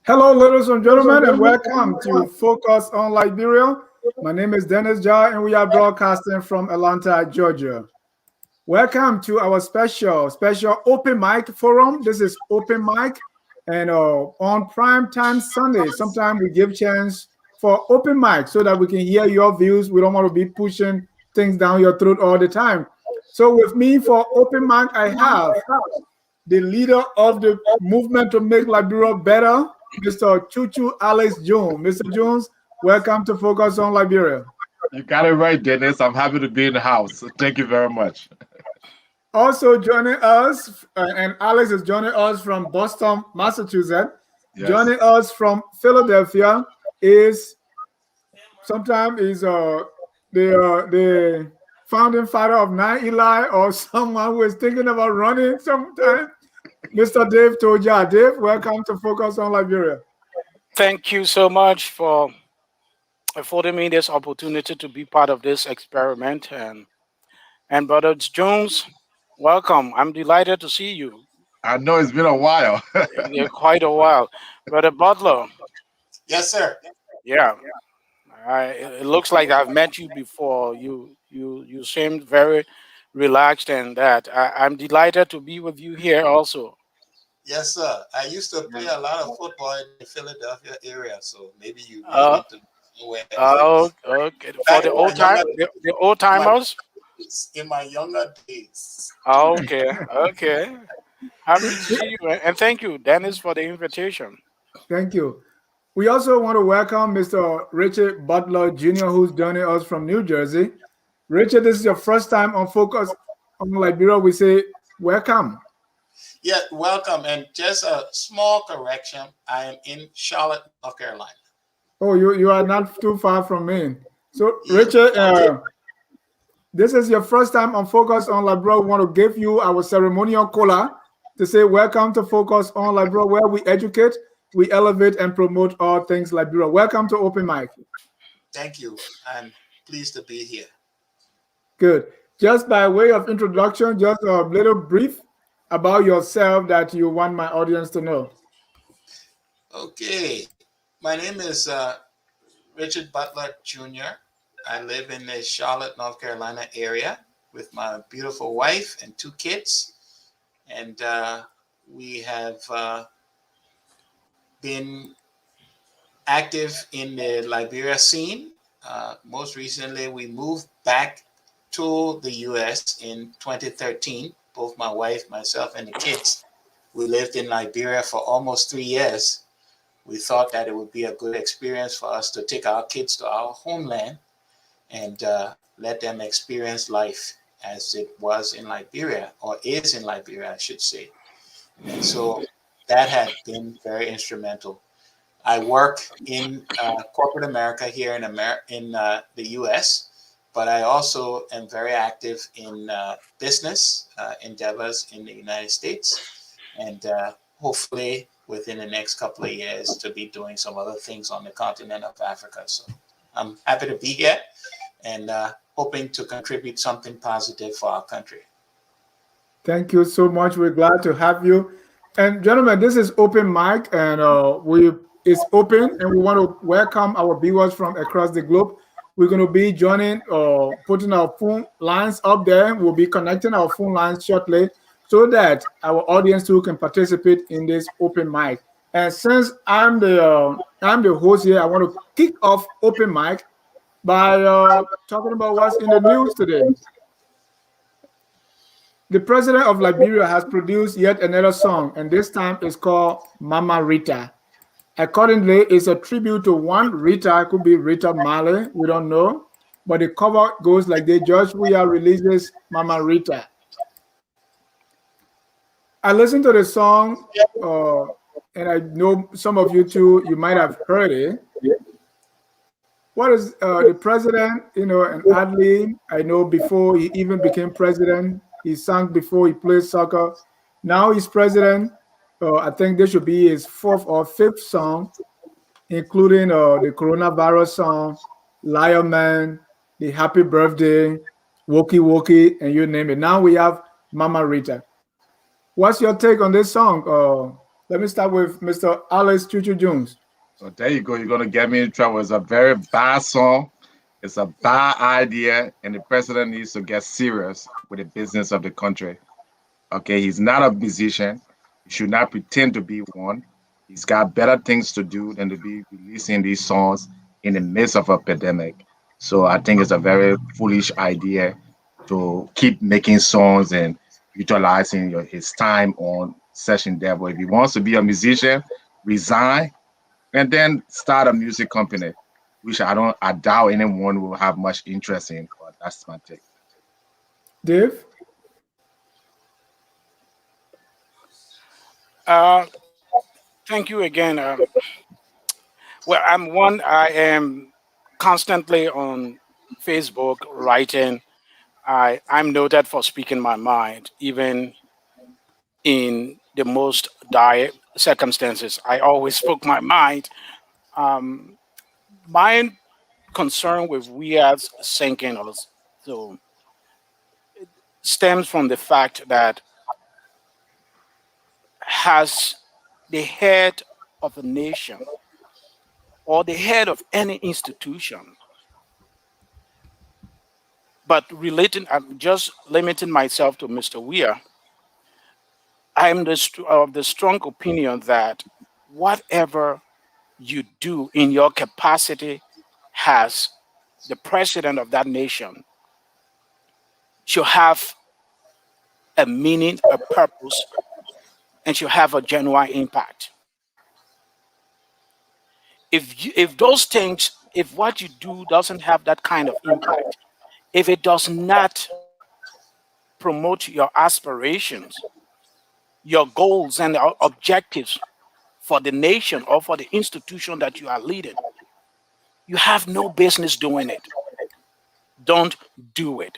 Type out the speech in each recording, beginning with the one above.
Hello, ladies and gentlemen, and welcome to Focus on Liberia. My name is Dennis Jar, and we are broadcasting from Atlanta, Georgia. Welcome to our special open mic forum. This is open mic, and on prime time Sunday, sometimes we give chance for open mic so that we can hear your views. We don't want to be pushing things down your throat all the time. So with me for open mic, I have the leader of the movement to make Liberia better, Mr. Chuchu Alex Jones. Mr. Jones, welcome to Focus on Liberia. You got it right, Dennis. I'm happy to be in the house. Thank you very much. Also joining us, and Alex is joining us from Boston, Massachusetts. Yes. Joining us from Philadelphia is the founding father of 9 Eli, or someone who is thinking about running sometime. Mr. Dave Toja. Dave, welcome to Focus on Liberia. Thank you so much for affording me this opportunity to be part of this experiment. And Brother Jones, welcome. I'm delighted to see you. I know it's been a while. Yeah, quite a while. Brother Butler. Yes, sir. Yeah. It looks like I've met you before. You seemed very relaxed, and that I'm delighted to be with you here also. Yes, sir. I used to play a lot of football in the Philadelphia area, so maybe you need to know where. Okay. For the old timers. In my younger days. Okay. Happy to see you, and thank you, Dennis, for the invitation. Thank you. We also want to welcome Mr. Richard Butler Jr., who's joining us from New Jersey. Richard, this is your first time on Focus on Liberia. We say welcome. Yeah, welcome. And just a small correction. I am in Charlotte, North Carolina. Oh, you are not too far from me. So, Richard, this is your first time on Focus on Liberia. We want to give you our ceremonial cola to say welcome to Focus on Liberia, where we educate, we elevate, and promote all things Liberia. Welcome to Open Mic. Thank you. I'm pleased to be here. Good. Just by way of introduction, just a little brief about yourself that you want my audience to know. Okay. My name is Richard Butler Jr. I live in the Charlotte, North Carolina area with my beautiful wife and 2 kids. And we have been active in the Liberia scene. Most recently, we moved back to the U.S. in 2013. Both my wife, myself, and the kids. We lived in Liberia for almost 3 years. We thought that it would be a good experience for us to take our kids to our homeland and let them experience life as it was in Liberia, or is in Liberia, I should say. And so that had been very instrumental. I work in corporate America here in the U.S., but I also am very active in business endeavors in the United States, and hopefully within the next couple of years to be doing some other things on the continent of Africa. So I'm happy to be here and hoping to contribute something positive for our country. Thank you so much. We're glad to have you. And gentlemen, this is Open Mic, and it's open, and we want to welcome our viewers from across the globe. We're going to be joining, putting our phone lines up there. We'll be connecting our phone lines shortly so that our audience too can participate in this open mic. And since I'm the host here, I want to kick off open mic by talking about what's in the news today. The president of Liberia has produced yet another song, and this time it's called Mama Rita. Accordingly, it's a tribute to one Rita. It could be Rita Marley, we don't know. But the cover goes like this: George Weah releases Mama Rita. I listened to the song, and I know some of you too, you might have heard it. What is the president, and Adley, I know before he even became president, he sang before he played soccer. Now he's president. I think this should be his 4th or 5th song, including the coronavirus song, Lion Man, the Happy Birthday, Woki Woki, and you name it. Now we have Mama Rita. What's your take on this song, Let me start with Mr. Alex Chuchu Jones. So there you go. You're gonna get me in trouble. It's a very bad song. It's a bad idea, and the president needs to get serious with the business of the country. Okay, he's not a musician. He should not pretend to be one. He's got better things to do than to be releasing these songs in the midst of a pandemic. So I think it's a very foolish idea to keep making songs and utilizing his time on session devil. If he wants to be a musician, resign and then start a music company, which I doubt anyone will have much interest in, but that's my take. Dave? Uh, Thank you again. Well, I am constantly on Facebook writing. I'm noted for speaking my mind, even in the most dire circumstances. I always spoke my mind. Um, my concern with we as sinking us so stems from the fact that has the head of a nation or the head of any institution, but relating, I'm just limiting myself to Mr. Weir. I'm of the strong opinion that whatever you do in your capacity as the president of that nation should have a meaning, a purpose, and should have a genuine impact. If those things, if what you do doesn't have that kind of impact, if it does not promote your aspirations, your goals and objectives for the nation or for the institution that you are leading, you have no business doing it. Don't do it.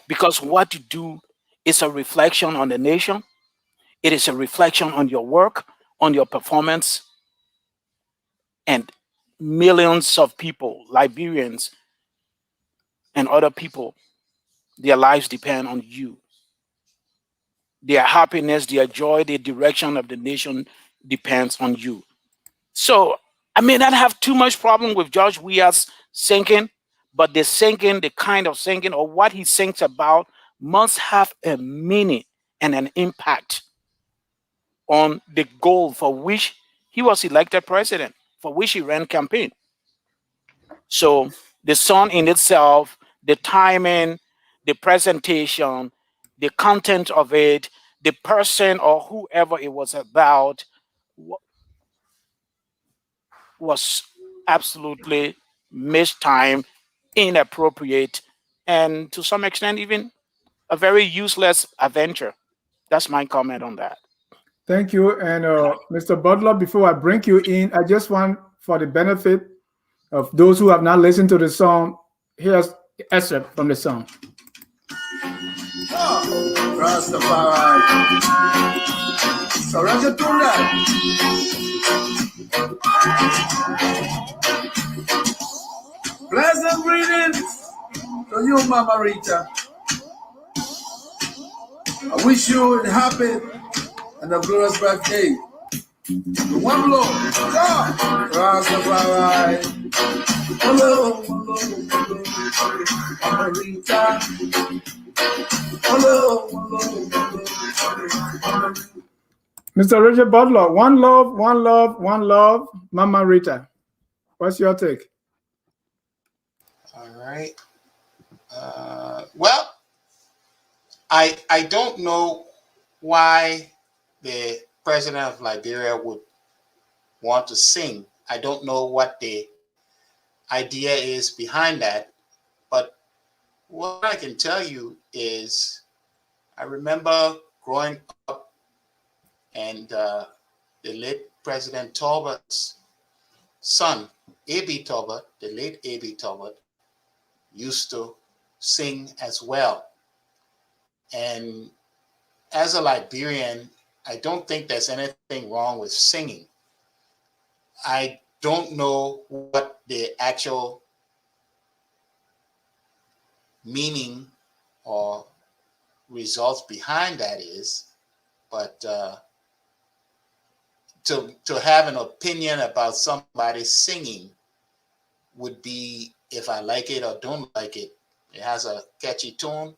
Because what you do is a reflection on the nation, it is a reflection on your work, on your performance, and millions of people, Liberians and other people, their lives depend on you. Their happiness, their joy, the direction of the nation depends on you. So I may not have too much problem with George Weah's singing, but the singing, the kind of singing or what he sings about must have a meaning and an impact on the goal for which he was elected president, for which he ran campaign. So the song in itself, the timing, the presentation, the content of it, the person or whoever it was about was absolutely missed time, inappropriate, and to some extent even a very useless adventure. That's my comment on that. Thank you. And Mr. Butler, before I bring you in, I just want, for the benefit of those who have not listened to the song, here's excerpt from the song. Rastafari. Surrender to that. Pleasant greetings to you, Mama Rita. I wish you a happy and a glorious birthday. One love, Rastafari. Hello, hello, hello, Mama Rita. Hello, hello, hello. Mr. Richard Butler, one love, one love, one love, Mama Rita. What's your take? All right. Well, I don't know why the president of Liberia would want to sing. I don't know what the idea is behind that. But what I can tell you is I remember growing up and the late President Talbot's son, A.B. Talbot, the late A.B. Talbot, used to sing as well. And as a Liberian, I don't think there's anything wrong with singing. I don't know what the actual meaning or results behind that is, but to have an opinion about somebody singing would be if I like it or don't like it. It has a catchy tune.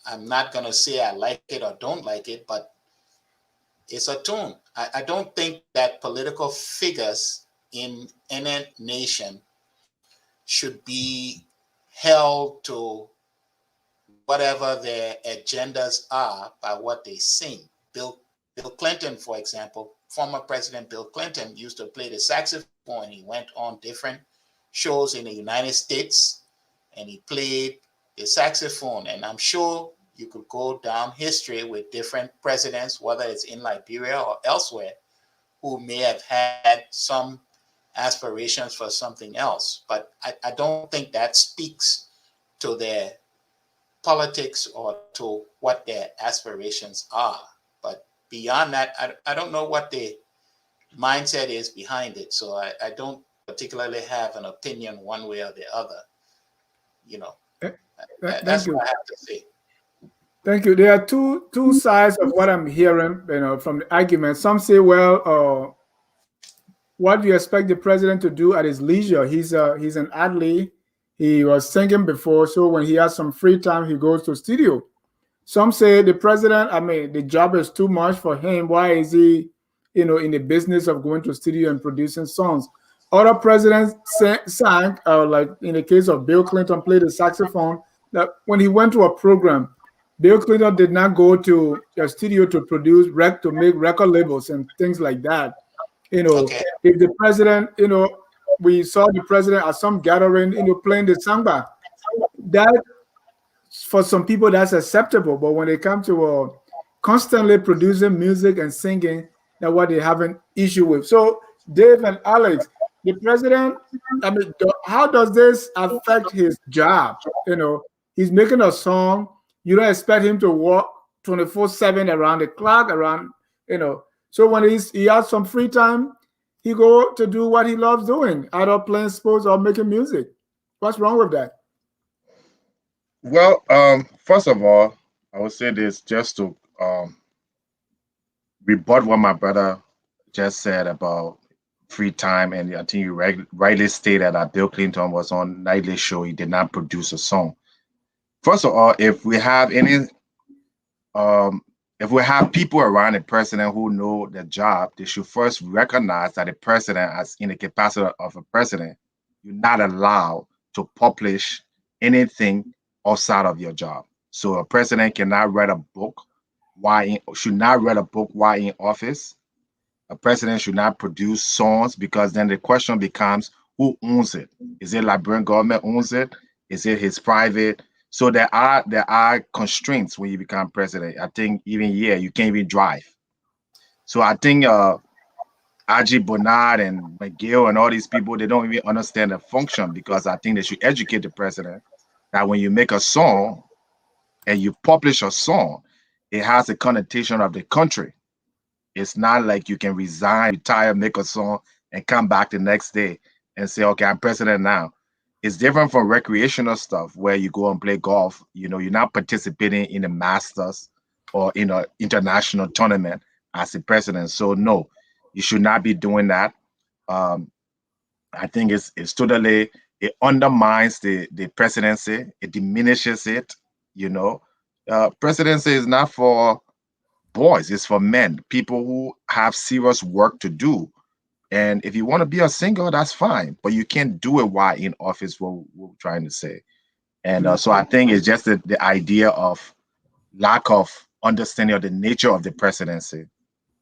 I'm not going to say I like it or don't like it, but it's a tune. I don't think that political figures in any nation should be held to whatever their agendas are by what they sing. Bill Clinton, for example, former President Bill Clinton used to play the saxophone. He went on different shows in the United States and he played the saxophone. And I'm sure you could go down history with different presidents, whether it's in Liberia or elsewhere, who may have had some aspirations for something else. But I don't think that speaks to their politics or to what their aspirations are. But beyond that, I don't know what the mindset is behind it. So I don't particularly have an opinion one way or the other. You know, that's what I have to say. Thank you. There are two sides of what I'm hearing, from the argument. Some say, well, what do you expect the president to do at his leisure? He's an athlete. He was singing before, so when he has some free time, he goes to studio. Some say the president, the job is too much for him. Why is he, in the business of going to studio and producing songs? Other presidents sang, like in the case of Bill Clinton, played the saxophone. That when he went to a program, Bill Clinton did not go to a studio to produce to make record labels and things like that. Okay. If the president, we saw the president at some gathering, playing the samba. That for some people that's acceptable, but when they come to constantly producing music and singing, that's what they have an issue with. So, Dave and Alex, the president, how does this affect his job? He's making a song. You don't expect him to work 24/7 around the clock, So when he has some free time, he go to do what he loves doing, either playing sports or making music. What's wrong with that? Well, first of all, I would say this just to rebut what my brother just said about free time, and I think you rightly stated that Bill Clinton was on nightly show. He did not produce a song. First of all, if we have people around the president who know the job, they should first recognize that the president, as in the capacity of a president, you're not allowed to publish anything outside of your job. So a president cannot read a book should not read a book while in office. A president should not produce songs, because then the question becomes, who owns it? Is it Liberian government owns it? Is it his private? So there are constraints when you become president. I think even here you can't even drive. So I think Ajit Bernard and McGill and all these people, they don't even understand the function, because I think they should educate the president that when you make a song and you publish a song, it has a connotation of the country. It's not like you can resign, retire, make a song, and come back the next day and say, okay, I'm president now. It's different from recreational stuff where you go and play golf. You're not participating in the Masters or in an international tournament as a president. So no, you should not be doing that. I think it's totally, it undermines the presidency. It diminishes it. Presidency is not for boys, it's for men, people who have serious work to do. And if you want to be a singer, that's fine, but you can't do it while in office, what we're trying to say. And so I think it's just the idea of lack of understanding of the nature of the presidency,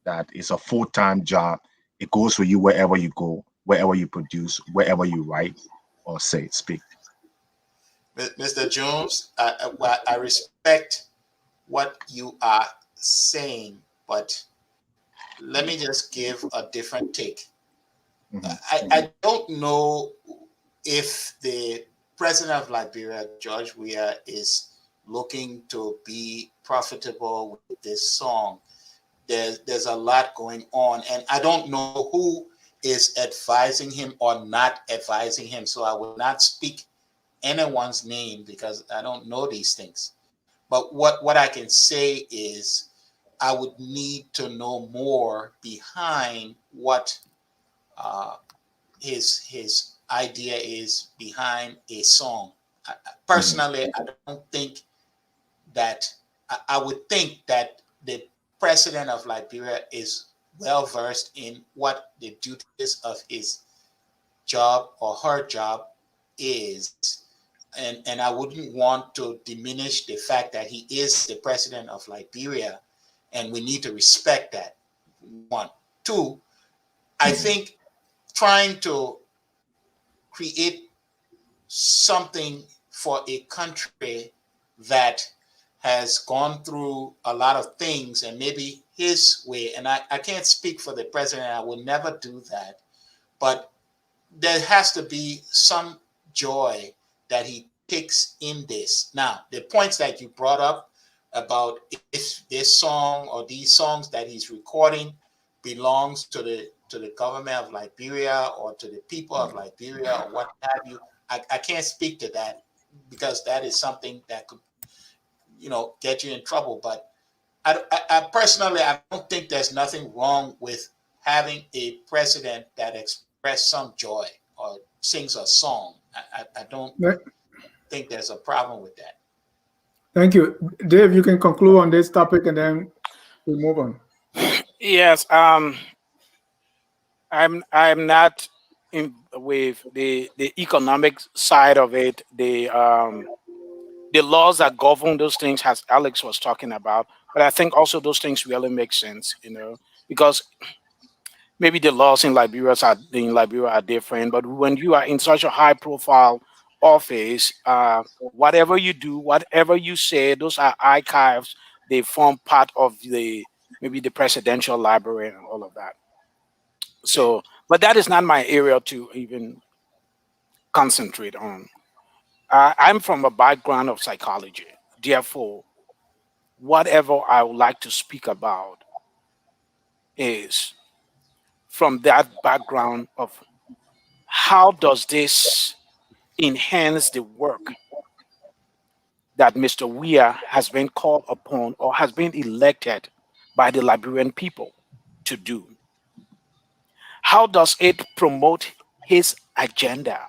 that it's a full-time job. It goes for you wherever you go, wherever you produce, wherever you write or speak. Mr. Jones, I respect what you are saying, but let me just give a different take. I don't know if the president of Liberia, George Weah, is looking to be profitable with this song. There's a lot going on, and I don't know who is advising him or not advising him, so I will not speak anyone's name because I don't know these things. But what I can say is I would need to know more behind what uh, his idea is behind a song. Personally, I don't think that I would think that the president of Liberia is well versed in what the duties of his job or her job is. And I wouldn't want to diminish the fact that he is the president of Liberia, and we need to respect that. One. Two, I think trying to create something for a country that has gone through a lot of things and maybe his way, and I can't speak for the president, I will never do that, but there has to be some joy that he takes in this. Now, the points that you brought up about if this song or these songs that he's recording belongs to the government of Liberia or to the people of Liberia or what have you, I can't speak to that because that is something that could, get you in trouble. But I personally, I don't think there's nothing wrong with having a president that express some joy or sings a song. I don't think there's a problem with that. Thank you. Dave, you can conclude on this topic and then we move on. Yes, I'm not in with the economic side of it. The laws that govern those things, as Alex was talking about, but I think also those things really make sense, because maybe the laws in Liberia are different, but when you are in such a high profile office, whatever you do, whatever you say, those are archives. They form part of the maybe the presidential library and all of that. So, but that is not my area to even concentrate on. I'm from a background of psychology. Therefore, whatever I would like to speak about is from that background of how does this enhance the work that Mr. Weir has been called upon or has been elected by the Liberian people to do? How does it promote his agenda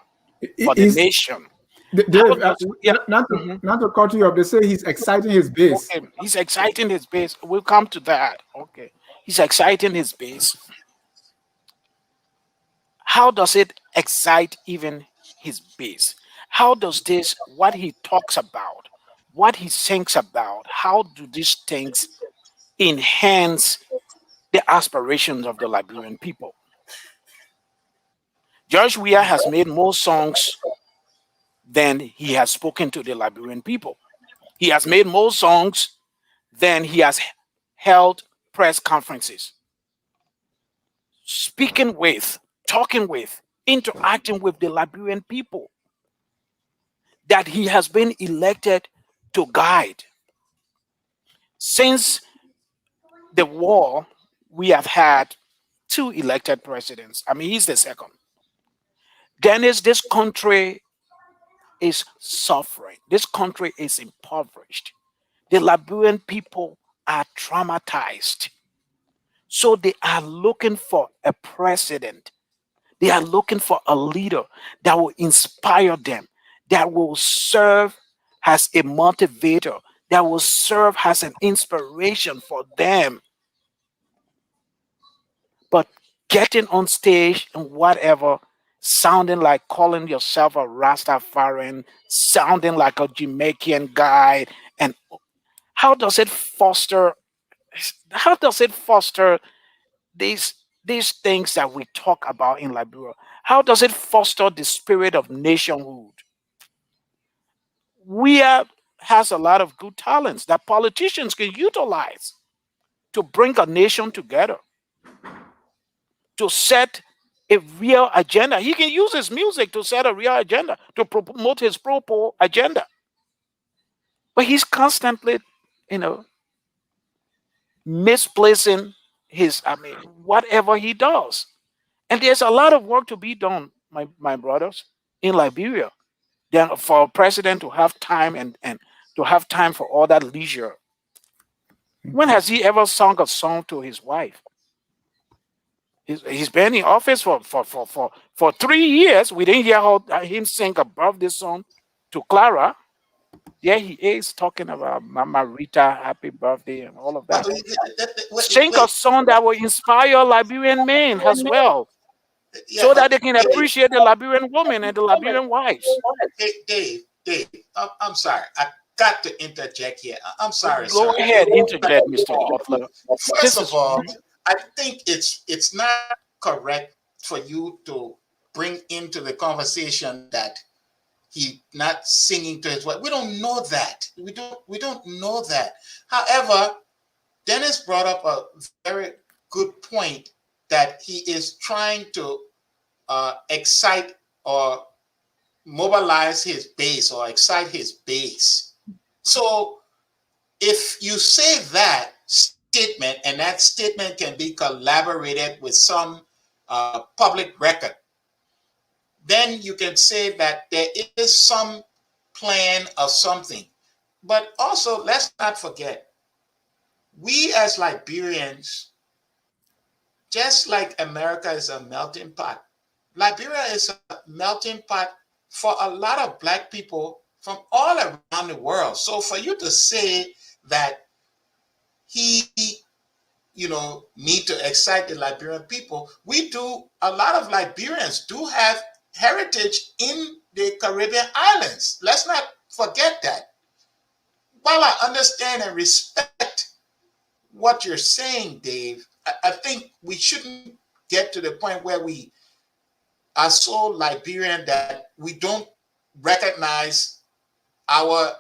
for the Is nation? How Dave, does, yeah. not to Mhm. not to cut you off, they say he's exciting his base. Okay, he's exciting his base. We'll come to that. Okay, he's exciting his base. How does it excite even his base? How does this, what he talks about, what he thinks about, how do these things enhance the aspirations of the Liberian people? George Weah has made more songs than he has spoken to the Liberian people. He has made more songs than he has held press conferences, speaking with, talking with, interacting with the Liberian people that he has been elected to guide. Since the war, we have had two elected presidents. I mean, he's the second. Dennis, this country is suffering. This country is impoverished. The Liberian people are traumatized. So they are looking for a president. They are looking for a leader that will inspire them, that will serve as a motivator, that will serve as an inspiration for them. But getting on stage and whatever, sounding like calling yourself a Rastafarian, sounding like a Jamaican guy, and how does it foster? How does it foster these these things that we talk about in Liberia? How does it foster the spirit of nationhood? Has a lot of good talents that politicians can utilize to bring a nation together, to set a real agenda. He can use his music to set a real agenda, to promote his pro agenda. But he's constantly, you know, misplacing whatever he does. And there's a lot of work to be done, my brothers, in Liberia. Then for a president to have time and to have time for all that leisure When has he ever sung a song to his wife? He's been in office for 3 years. We didn't hear him sing above this song to Clara. Yeah, he is talking about Mama Rita, happy birthday, and all of that. Sing a song that will inspire Liberian men as well, Yeah, so but that they can appreciate the Liberian women and the Liberian wives. Dave, I'm sorry. I got to interject here. I'm sorry, Go sir. ahead, interject, Mr. Butler. First This of is all, I think it's not correct for you to bring into the conversation that he not singing to his wife. We don't know that. We don't know that. However, Dennis brought up a very good point that he is trying to excite or mobilize his base or excite his base. So if you say that statement and that statement can be collaborated with some public record, then you can say that there is some plan of something. But also, let's not forget, we as Liberians, just like America is a melting pot, Liberia is a melting pot for a lot of Black people from all around the world. So for you to say that he, need to excite the Liberian people, a lot of Liberians do have heritage in the Caribbean islands. Let's not forget that. While I understand and respect what you're saying, Dave, I think we shouldn't get to the point where we are so Liberian that we don't recognize our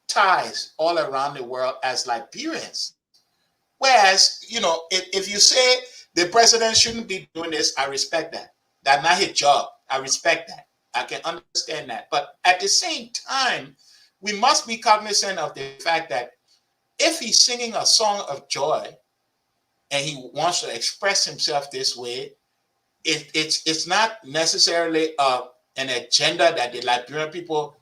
ties all around the world as Liberians. Whereas, if you say the president shouldn't be doing this, I respect that. That's not his job. I respect that. I can understand that. But at the same time, we must be cognizant of the fact that if he's singing a song of joy and he wants to express himself this way, it's not necessarily an agenda that the Liberian people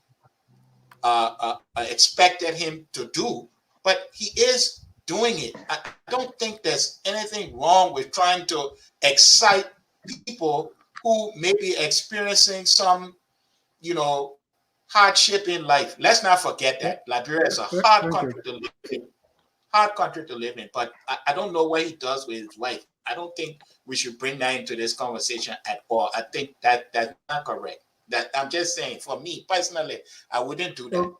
expected him to do, but he is doing it. I don't think there's anything wrong with trying to excite people who may be experiencing some, hardship in life. Let's not forget that Liberia is a hard Thank you. country to live in. Hard country to live in, but I don't know what he does with his wife. I don't think we should bring that into this conversation at all. I think that's not correct. That I'm just saying, for me personally, I wouldn't do that.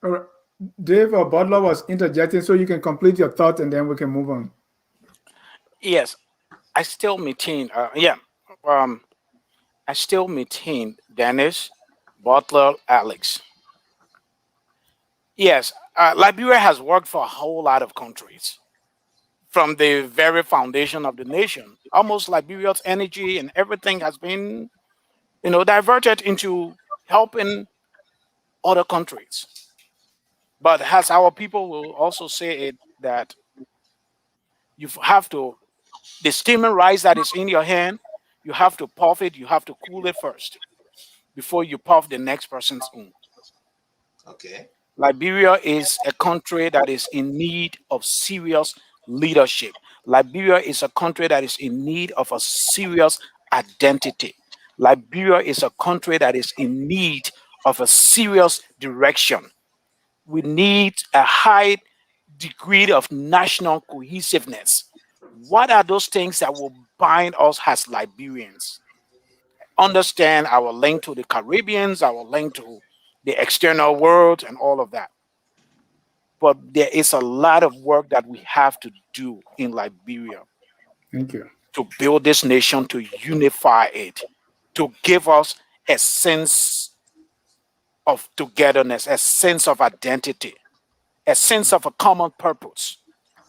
All right. Dave or Butler was interjecting, so you can complete your thought and then we can move on. yes. I still maintain. I still maintain Dennis, Butler, Alex. Yes, Liberia has worked for a whole lot of countries from the very foundation of the nation. Almost Liberia's energy and everything has been, diverted into helping other countries. But as our people will also say it, that you have to, the steaming rice that is in your hand, you have to puff it, you have to cool it first before you puff the next person's own. Okay. Liberia is a country that is in need of serious leadership. Liberia is a country that is in need of a serious identity. Liberia is a country that is in need of a serious direction. We need a high degree of national cohesiveness. What are those things that will bind us as Liberians? Understand our link to the Caribbeans, our link to the external world, and all of that. But there is a lot of work that we have to do in Liberia Thank you. to build this nation, to unify it, to give us a sense of togetherness, a sense of identity, a sense of a common purpose.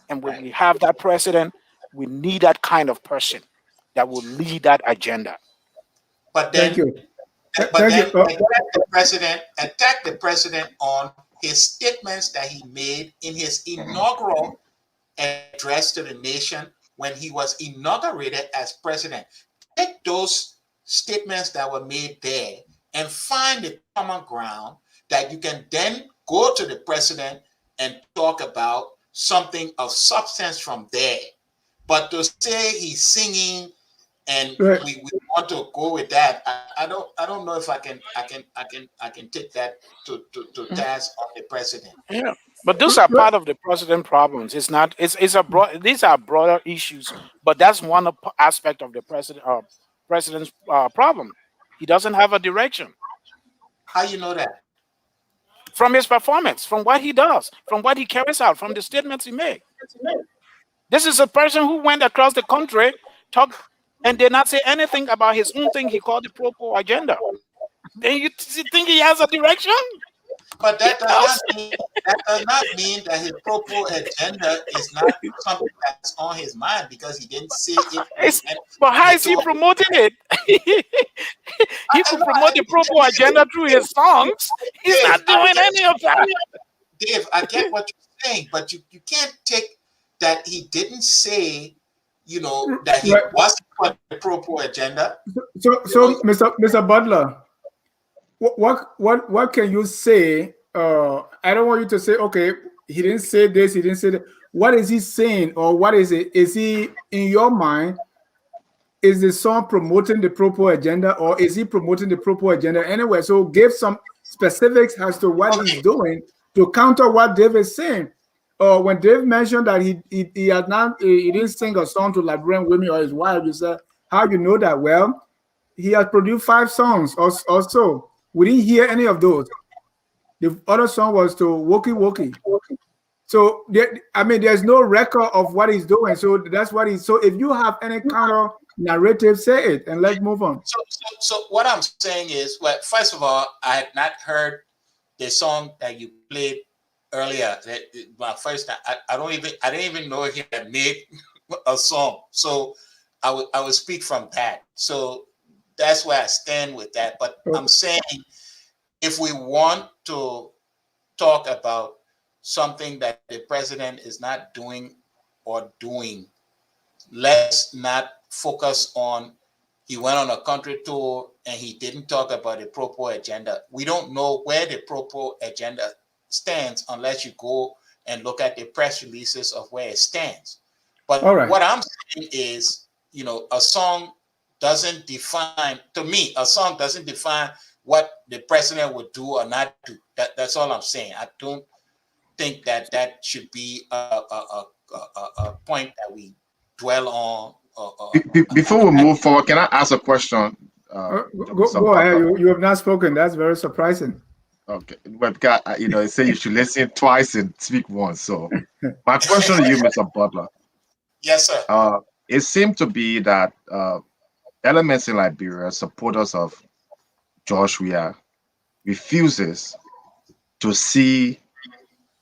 And when we Right. have that president, we need that kind of person that will lead that agenda. But Thank then, you. but Thank then you. attack the president on his statements that he made in his inaugural address to the nation when he was inaugurated as president. Take those statements that were made there and find the common ground that you can then go to the president, and talk about something of substance from there. But to say he's singing and Right. we want to go with that, I don't know if I can take that to task on the president. Yeah, but those are part of the president problems. It's not. It's a broad. These are broader issues, but that's one aspect of the president's problem. He doesn't have a direction How you know that? from his performance, from what he does, from what he carries out, from the statements he makes. This is a person who went across the country, talked, and did not say anything about his own thing he called the pro agenda. Then you think he has a direction? But that does not mean that his pro agenda is not something that's on his mind because he didn't say it. But how is he promoting it? He could promote the pro agenda through his songs. He's not doing any of that. Dave, I get what you're saying, but you can't take that he didn't say, that he wasn't on the pro agenda. So Mr. Butler, what can you say? I don't want you to say, okay, he didn't say this, he didn't say that. What is he saying, or what is it? Is he, in your mind, is the song promoting the pro agenda, or is he promoting the pro agenda anyway? So give some specifics as to what he's doing to counter what Dave is saying. When Dave mentioned that he didn't sing a song to Liberian women or his wife, you said, how you know that? Well, he has produced 5 songs or so. We didn't hear any of those. The other song was to Woki Woki. So there's no record of what he's doing. So that's what he's. So if you have any counter narrative, say it, and let's move on. So what I'm saying is, well, first of all, I had not heard the song that you played earlier. My first time, I didn't even know he had made a song. So I would speak from that. So that's where I stand with that. But I'm saying, if we want to talk about something that the president is not doing or doing, let's not focus on he went on a country tour and he didn't talk about the pro agenda. We don't know where the pro agenda stands unless you go and look at the press releases of where it stands. But what I'm saying is, a song doesn't define, to me, a song doesn't define what the president would do or not do. That's all I'm saying. I don't think that should be a point that we dwell on. Before we move forward, can I ask a question? Go ahead. You have not spoken. That's very surprising. Okay, but it say you should listen twice and speak once. So, my question to you, Mr. Butler. Yes, sir. It seemed to be that elements in Liberia, supporters of George Weah, refuses to see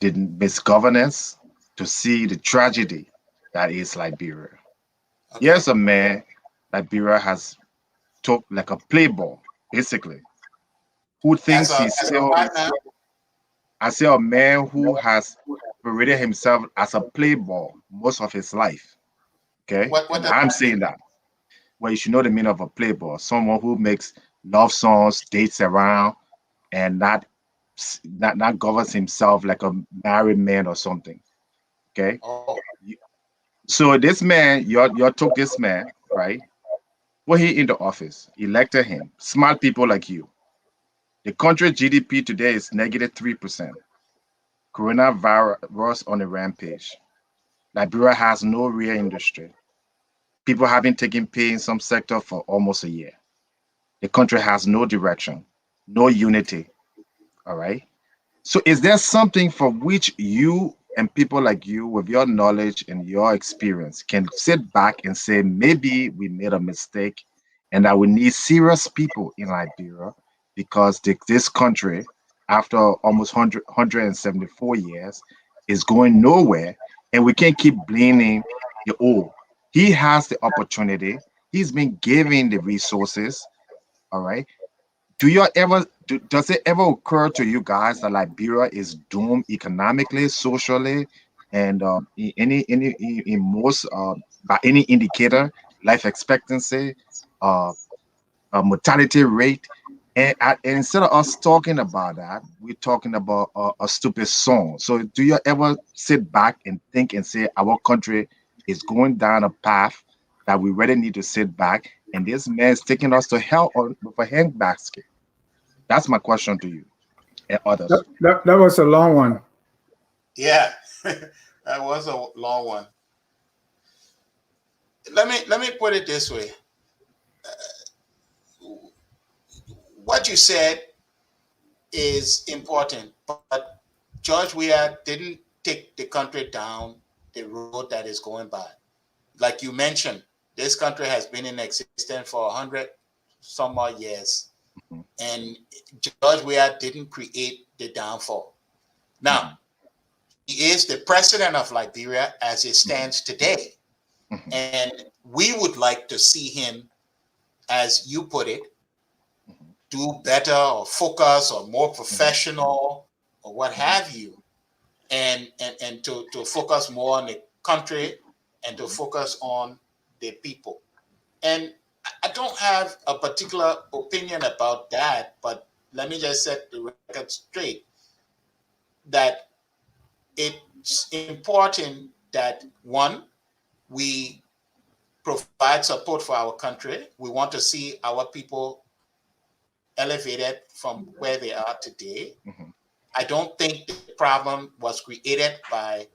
the misgovernance, to see the tragedy that is Liberia. Okay. Here's a man Liberia has took like a playboy, basically, who thinks he's still. I say a man who has paraded himself as a playboy most of his life. Okay, I'm saying that. Well, you should know the meaning of a playboy: someone who makes love songs, dates around, and not governs himself like a married man or something. Okay. Oh. So this man, you took this man, right? Put him in the office, elected him. Smart people like you. The country GDP today is -3%. Coronavirus on a rampage. Liberia has no real industry. People haven't taken pay in some sector for almost a year. The country has no direction, no unity. All right. So is there something for which you and people like you, with your knowledge and your experience, can sit back and say, maybe we made a mistake and that we need serious people in Liberia because this country, after almost 174 years, is going nowhere, and we can't keep blaming the old. He has the opportunity. He's been given the resources. All right. Does it ever occur to you guys that Liberia is doomed economically, socially, and in most by any indicator, life expectancy, mortality rate, And instead of us talking about that, we're talking about a stupid song. So do you ever sit back and think and say our country is going down a path that we really need to sit back, and this man is taking us to hell with a handbasket? That's my question to you and others. That was a long one. Yeah, that was a long one. Let me put it this way. What you said is important, but George Weah didn't take the country down the road that is going by. Like you mentioned, this country has been in existence for 100 some odd years, and George Weah didn't create the downfall. Now, he is the president of Liberia as it stands today, and we would like to see him, as you put it, do better or focus or more professional or what have you, and to focus more on the country and to focus on the people. And I don't have a particular opinion about that, but let me just set the record straight that it's important that, one, we provide support for our country. We want to see our people elevated from where they are today. I don't think the problem was created by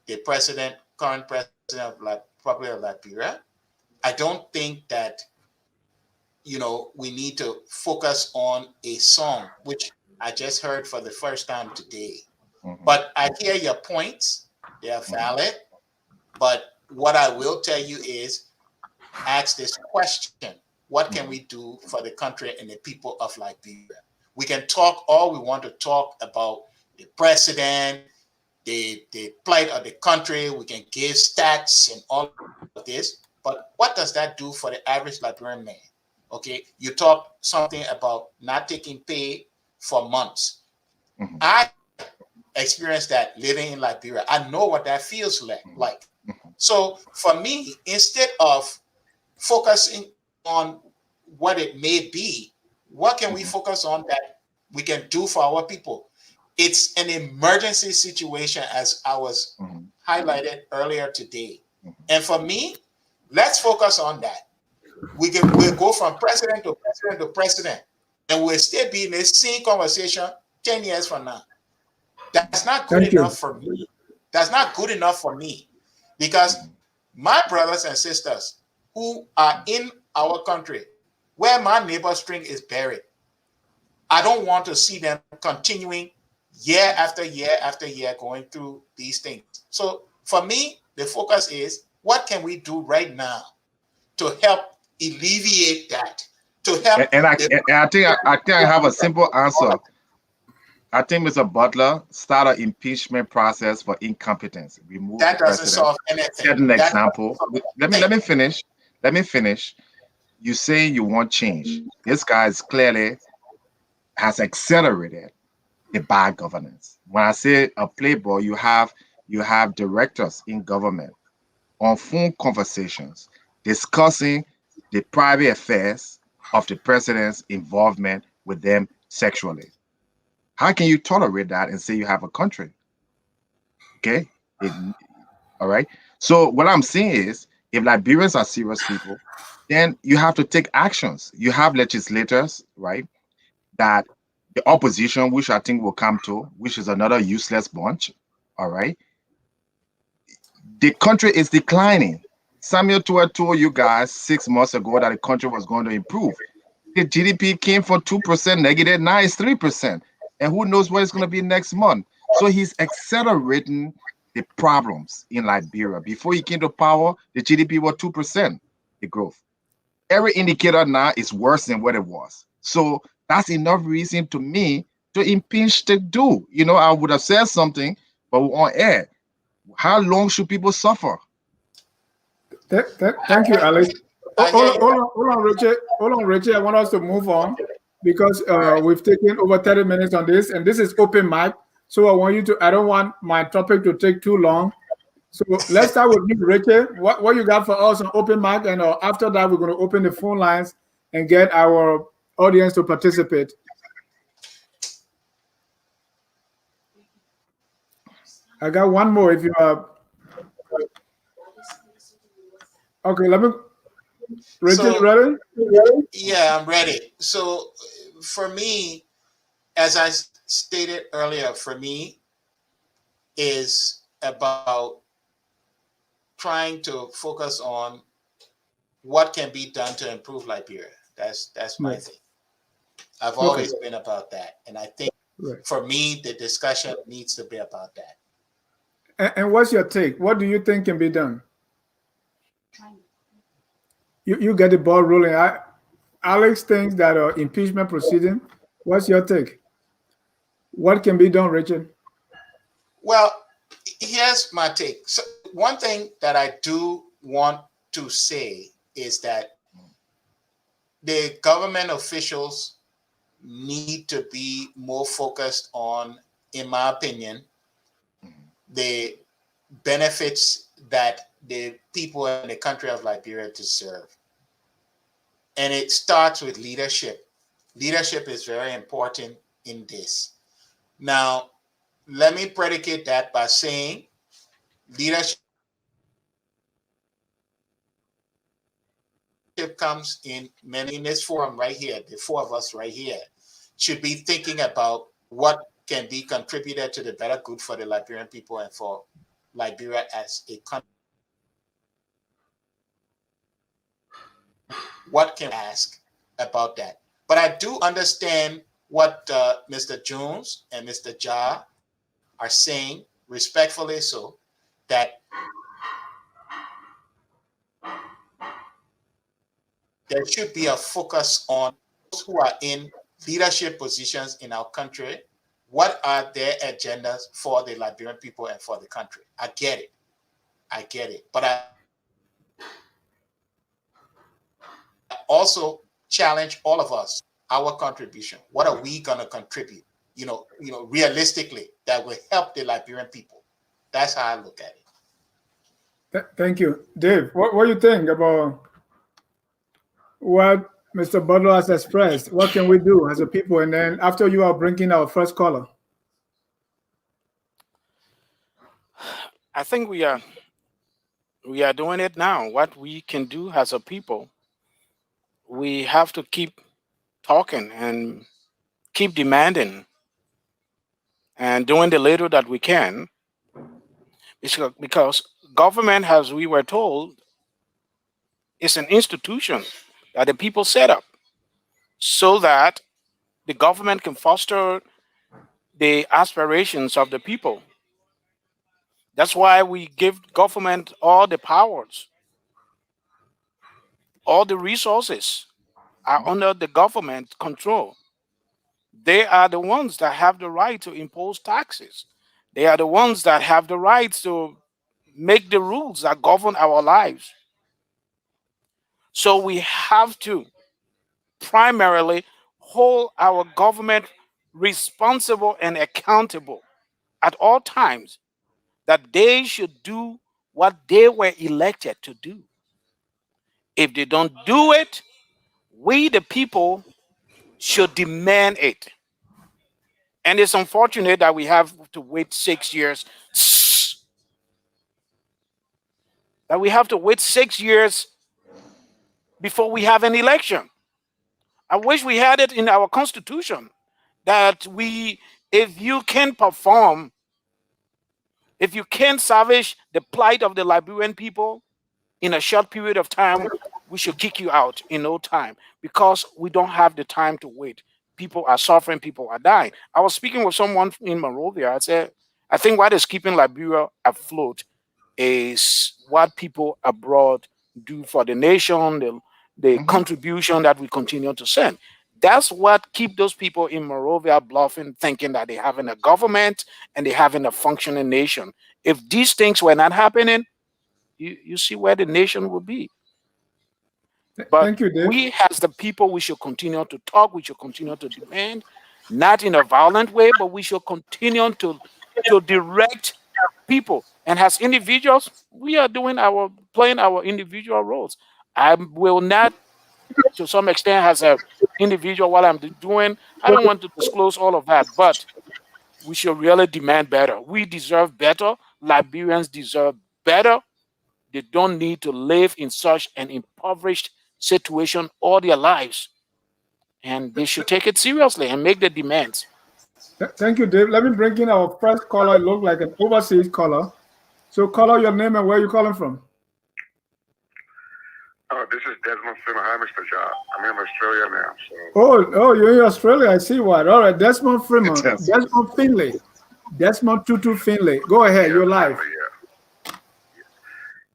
the current president of Republic of Liberia. I don't think that, we need to focus on a song, which I just heard for the first time today. But I hear your points. They are valid. But what I will tell you is, ask this question: what can we do for the country and the people of Liberia? We can talk all we want to talk about the president, the plight of the country. We can give stats and all of this. But what does that do for the average Liberian man? Okay, you talk something about not taking pay for months. I experienced that living in Liberia. I know what that feels like. So for me, instead of focusing on what it may be, what can we focus on that we can do for our people? It's an emergency situation, as I was highlighted earlier today. And for me, let's focus on that. We'll go from president to president to president, and we'll still be in the same conversation 10 years from now. That's not good enough for me. That's not good enough for me, because my brothers and sisters who are in our country, where my neighbor string is buried, I don't want to see them continuing year after year after year going through these things. So for me, the focus is, what can we do right now to help alleviate that? To help. And I think I have a simple answer. I think Mr. Butler start an impeachment process for incompetence. Remove that the doesn't president. solve anything. Set an example. Let me finish. Let me finish. You say you want change. This guy is clearly has accelerated the bad governance. When I say a playboy, you have directors in government on phone conversations discussing the private affairs of the president's involvement with them sexually. How can you tolerate that and say you have a country? Okay. All right. So what I'm saying is, if Liberians are serious people, then you have to take actions. You have legislators, right? That the opposition, which I think will come to, which is another useless bunch. All right. The country is declining. Samuel told you guys 6 months ago that the country was going to improve. The GDP came from 2% negative, now it's 3%. And who knows what it's going to be next month. So he's accelerating the problems in Liberia. Before he came to power, the GDP was 2%, the growth. Every indicator now is worse than what it was. So that's enough reason to me to impeach the dude. I would have said something, but we're on air. How long should people suffer? Thank you, Alex. Hold on, Richard. Hold on, Richard. I want us to move on because we've taken over 30 minutes on this, and this is open mic. So I don't want my topic to take too long. So let's start with you, Richard. What you got for us on open mic, and after that, we're going to open the phone lines and get our audience to participate. I got one more if you are. Okay, let me. Richard, So, ready? yeah, I'm ready. So, for me, as I stated earlier, for me is about trying to focus on what can be done to improve Liberia. That's my Right. thing. I've Okay. always been about that, and I think Right. for me the discussion needs to be about that. And what's your take? What do you think can be done? You get the ball rolling. Alex thinks that impeachment proceeding. What's your take? What can be done, Richard? Well, here's my take. So one thing that I do want to say is that the government officials need to be more focused on, in my opinion, the benefits that the people in the country of Liberia deserve. And it starts with leadership. Leadership is very important in this. Now, let me predicate that by saying leadership comes in many in this forum right here, the four of us right here, should be thinking about what can be contributed to the better good for the Liberian people and for Liberia as a country. What can we ask about that? But I do understand what Mr. Jones and Mr. Ja are saying, respectfully so, that there should be a focus on those who are in leadership positions in our country. What are their agendas for the Liberian people and for the country? I get it. I get it. But I also challenge all of us, our contribution. What are we going to contribute? Realistically, that will help the Liberian people. That's how I look at it. Thank you. Dave, what do you think about what Mr. Butler has expressed? What can we do as a people? And then after you are bringing our first caller. I think we are doing it now. What we can do as a people, we have to keep talking and keep demanding and doing the little that we can, because government, as we were told, is an institution that the people set up so that the government can foster the aspirations of the people. That's why we give government all the powers. All the resources are under the government control. They are the ones that have the right to impose taxes. They are the ones that have the right to make the rules that govern our lives. So we have to primarily hold our government responsible and accountable at all times, that they should do what they were elected to do. If they don't do it, we, the people, should demand it. And it's unfortunate that we have to wait 6 years. That we have to wait 6 years before we have an election. I wish we had it in our constitution that if you can perform, if you can salvage the plight of the Liberian people in a short period of time, we should kick you out in no time, because we don't have the time to wait. People are suffering, people are dying. I was speaking with someone in Monrovia. I said, I think what is keeping Liberia afloat is what people abroad do for the nation, the contribution that we continue to send. That's what keep those people in Monrovia bluffing, thinking that they having a government and they having a functioning nation. If these things were not happening, you see where the nation would be. But Thank you, Dave. we as the people, we should continue to talk, we should continue to demand, not in a violent way, but we should continue to direct people. And as individuals, we are playing our individual roles. I will not to some extent as an individual what I'm doing. I don't want to disclose all of that, but we should really demand better. We deserve better. Liberians deserve better. They don't need to live in such an impoverished situation all their lives. And they should take it seriously and make the demands. Thank you, Dave. Let me bring in our first caller. It looks like an overseas caller. So, caller, your name and where you calling from? Oh, this is Desmond Finley. Hi, Mr. Job. I'm in Australia now. So. Oh, you're in Australia. I see what. All right, Desmond Freeman, Desmond Finley, Desmond Tutu Finley. Go ahead, you're live.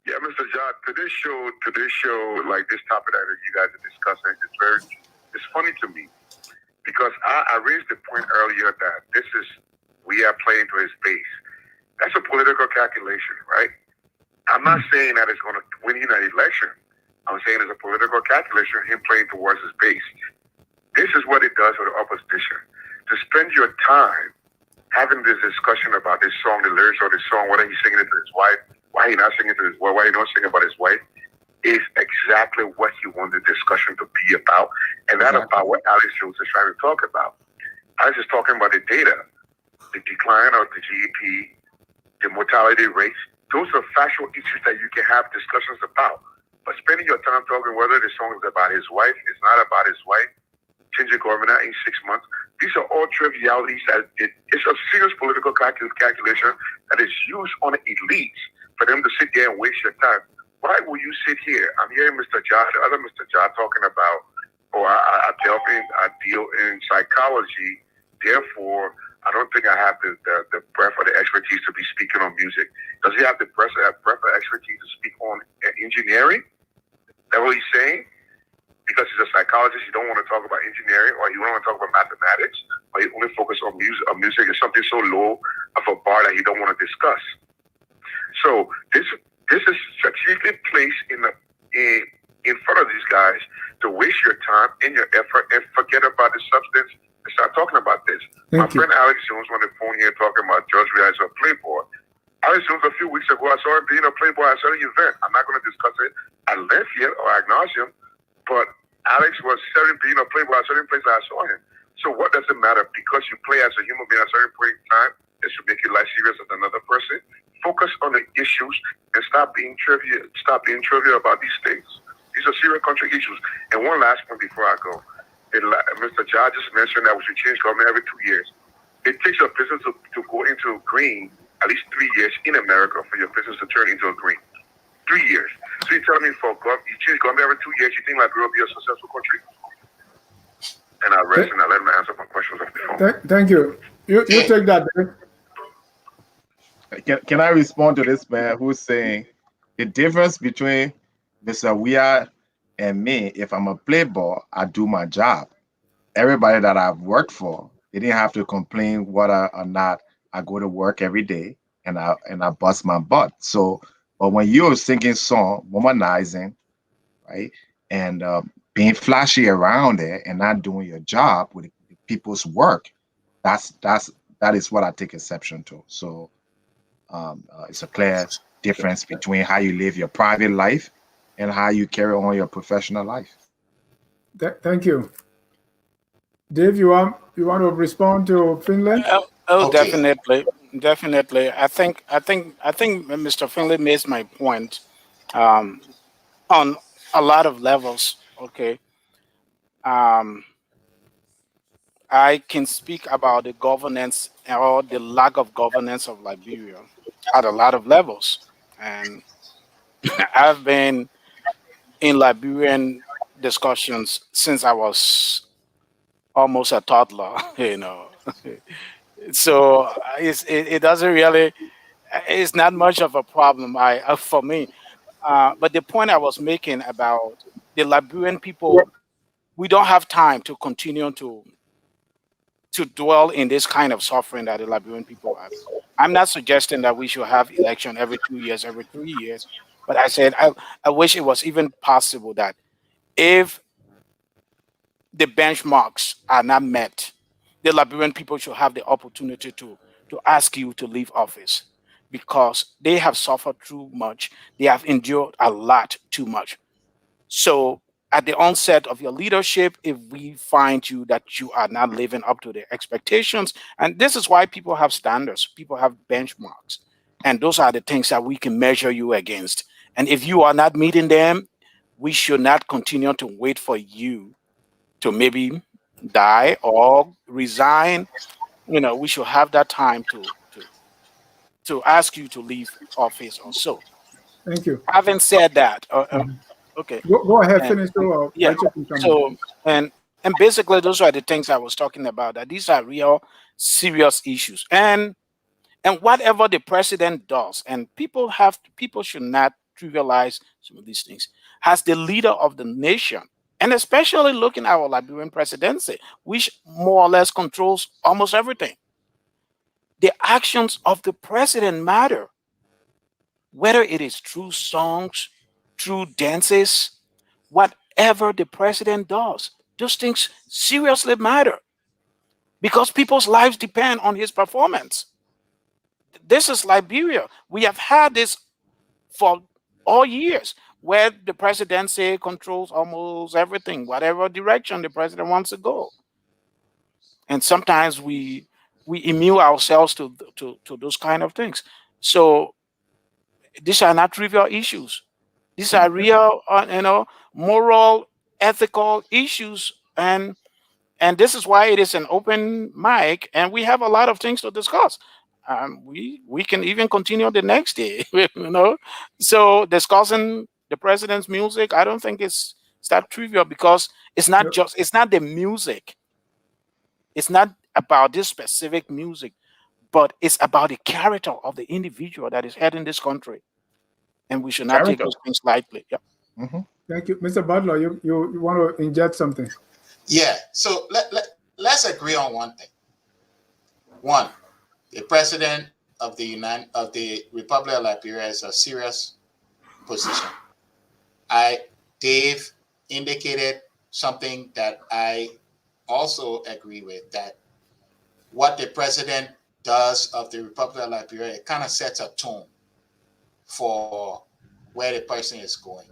Yeah, Mr. Job. Today's show, like this topic that you guys are discussing, it's funny to me because I raised the point earlier that we are playing to his base. That's a political calculation, right? I'm not saying that it's going to win him an election. I'm saying it's a political calculation, him playing towards his base. This is what it does for the opposition. To spend your time having this discussion about this song, the lyrics of this song, whether he's singing it to his wife, why he not singing to his wife, why he not singing about his wife, is exactly what he wanted the discussion to be about, and that's about what Alex Jones is trying to talk about. Alex is talking about the data, the decline of the GDP, the mortality rates. Those are factual issues that you can have discussions about. But spending your time talking whether the song is about his wife, it's not about his wife, changing government in 6 months, these are all trivialities that it's a serious political calculation that is used on the elites for them to sit there and waste your time. Why will you sit here? I'm hearing Mr. Josh, the other Mr. Josh talking about, I deal in psychology, therefore, I don't think I have the breadth or the expertise to be speaking on music. Does he have the breadth or expertise to speak on engineering? That's what he's saying? Because he's a psychologist, he don't want to talk about engineering, or he don't want to talk about mathematics, or he only focus on music. Music is something so low of a bar that he don't want to discuss. So this is strategically placed in front of these guys to waste your time and your effort and forget about the substance and start talking about this. My friend Alex Jones on the phone here talking about George Rice or Playboy. Alex Jones a few weeks ago, I saw him being a Playboy at a certain event. I'm not going to discuss it at length yet or acknowledge him, but Alex was being a Playboy at a certain place I saw him. So what does it matter? Because you play as a human being at a certain point in time, it should make you life serious as another person. Focus on the issues and stop being trivial about these things. These are serious country issues. And one last one before I go. Mr. Jha just mentioned that we should change government every 2 years. It takes a business to go into a green at least 3 years in America for your business to turn into a green. 3 years. So you tell me you change government every 2 years, you think Liberia will be a successful country? And I rest and I let him answer my questions off the phone. Thank you. You take that, Dave. Can I respond to this man who's saying the difference between Mr. Weah and me? If I'm a playboy, I do my job. Everybody that I've worked for, they didn't have to complain whether or not I go to work every day and I bust my butt. So, but when you're singing song, womanizing, right, and being flashy around there and not doing your job with people's work, that is what I take exception to. So it's a clear difference between how you live your private life and how you carry on your professional life. Thank you. Dave, you want to respond to Finlay? Okay. Definitely. I think Mr. Finlay made my point on a lot of levels. Okay. I can speak about the governance or the lack of governance of Liberia at a lot of levels. And I've been in Liberian discussions since I was almost a toddler, So it doesn't really, it's not much of a problem for me. But the point I was making about the Liberian people, we don't have time to continue to dwell in this kind of suffering that the Liberian people have. I'm not suggesting that we should have election every 2 years, every 3 years, but I said I wish it was even possible that if the benchmarks are not met, the Liberian people should have the opportunity to ask you to leave office because they have suffered too much. They have endured a lot too much. So at the onset of your leadership if we find you that you are not living up to the expectations. And this is why people have standards, people have benchmarks. And those are the things that we can measure you against. And if you are not meeting them, we should not continue to wait for you to maybe die or resign. We should have that time to ask you to leave office or so. Thank you. Having said that, okay. Go ahead, And, finish. and yeah, Rachel can come in. so and basically those are the things I was talking about, that these are real serious issues. And whatever the president does, and people should not trivialize some of these things, as the leader of the nation, and especially looking at our Liberian presidency, which more or less controls almost everything. The actions of the president matter, whether it is through songs, through dances, whatever the president does, those things seriously matter because people's lives depend on his performance. This is Liberia. We have had this for all years, where the presidency controls almost everything, whatever direction the president wants to go. And sometimes we immune ourselves to those kind of things. So these are not trivial issues. These are real, moral, ethical issues, and this is why it is an open mic, and we have a lot of things to discuss. We can even continue the next day, So discussing the president's music, I don't think it's that trivial, because it's not the music. It's not about this specific music, but it's about the character of the individual that is heading this country. And we should not take those things lightly. Yeah. Mm-hmm. Thank you. Mr. Butler, you want to inject something? Yeah. So let's agree on one thing. One, the president of the Republic of Liberia is a serious position. Dave indicated something that I also agree with, that what the president does of the Republic of Liberia, it kind of sets a tone for where the person is going,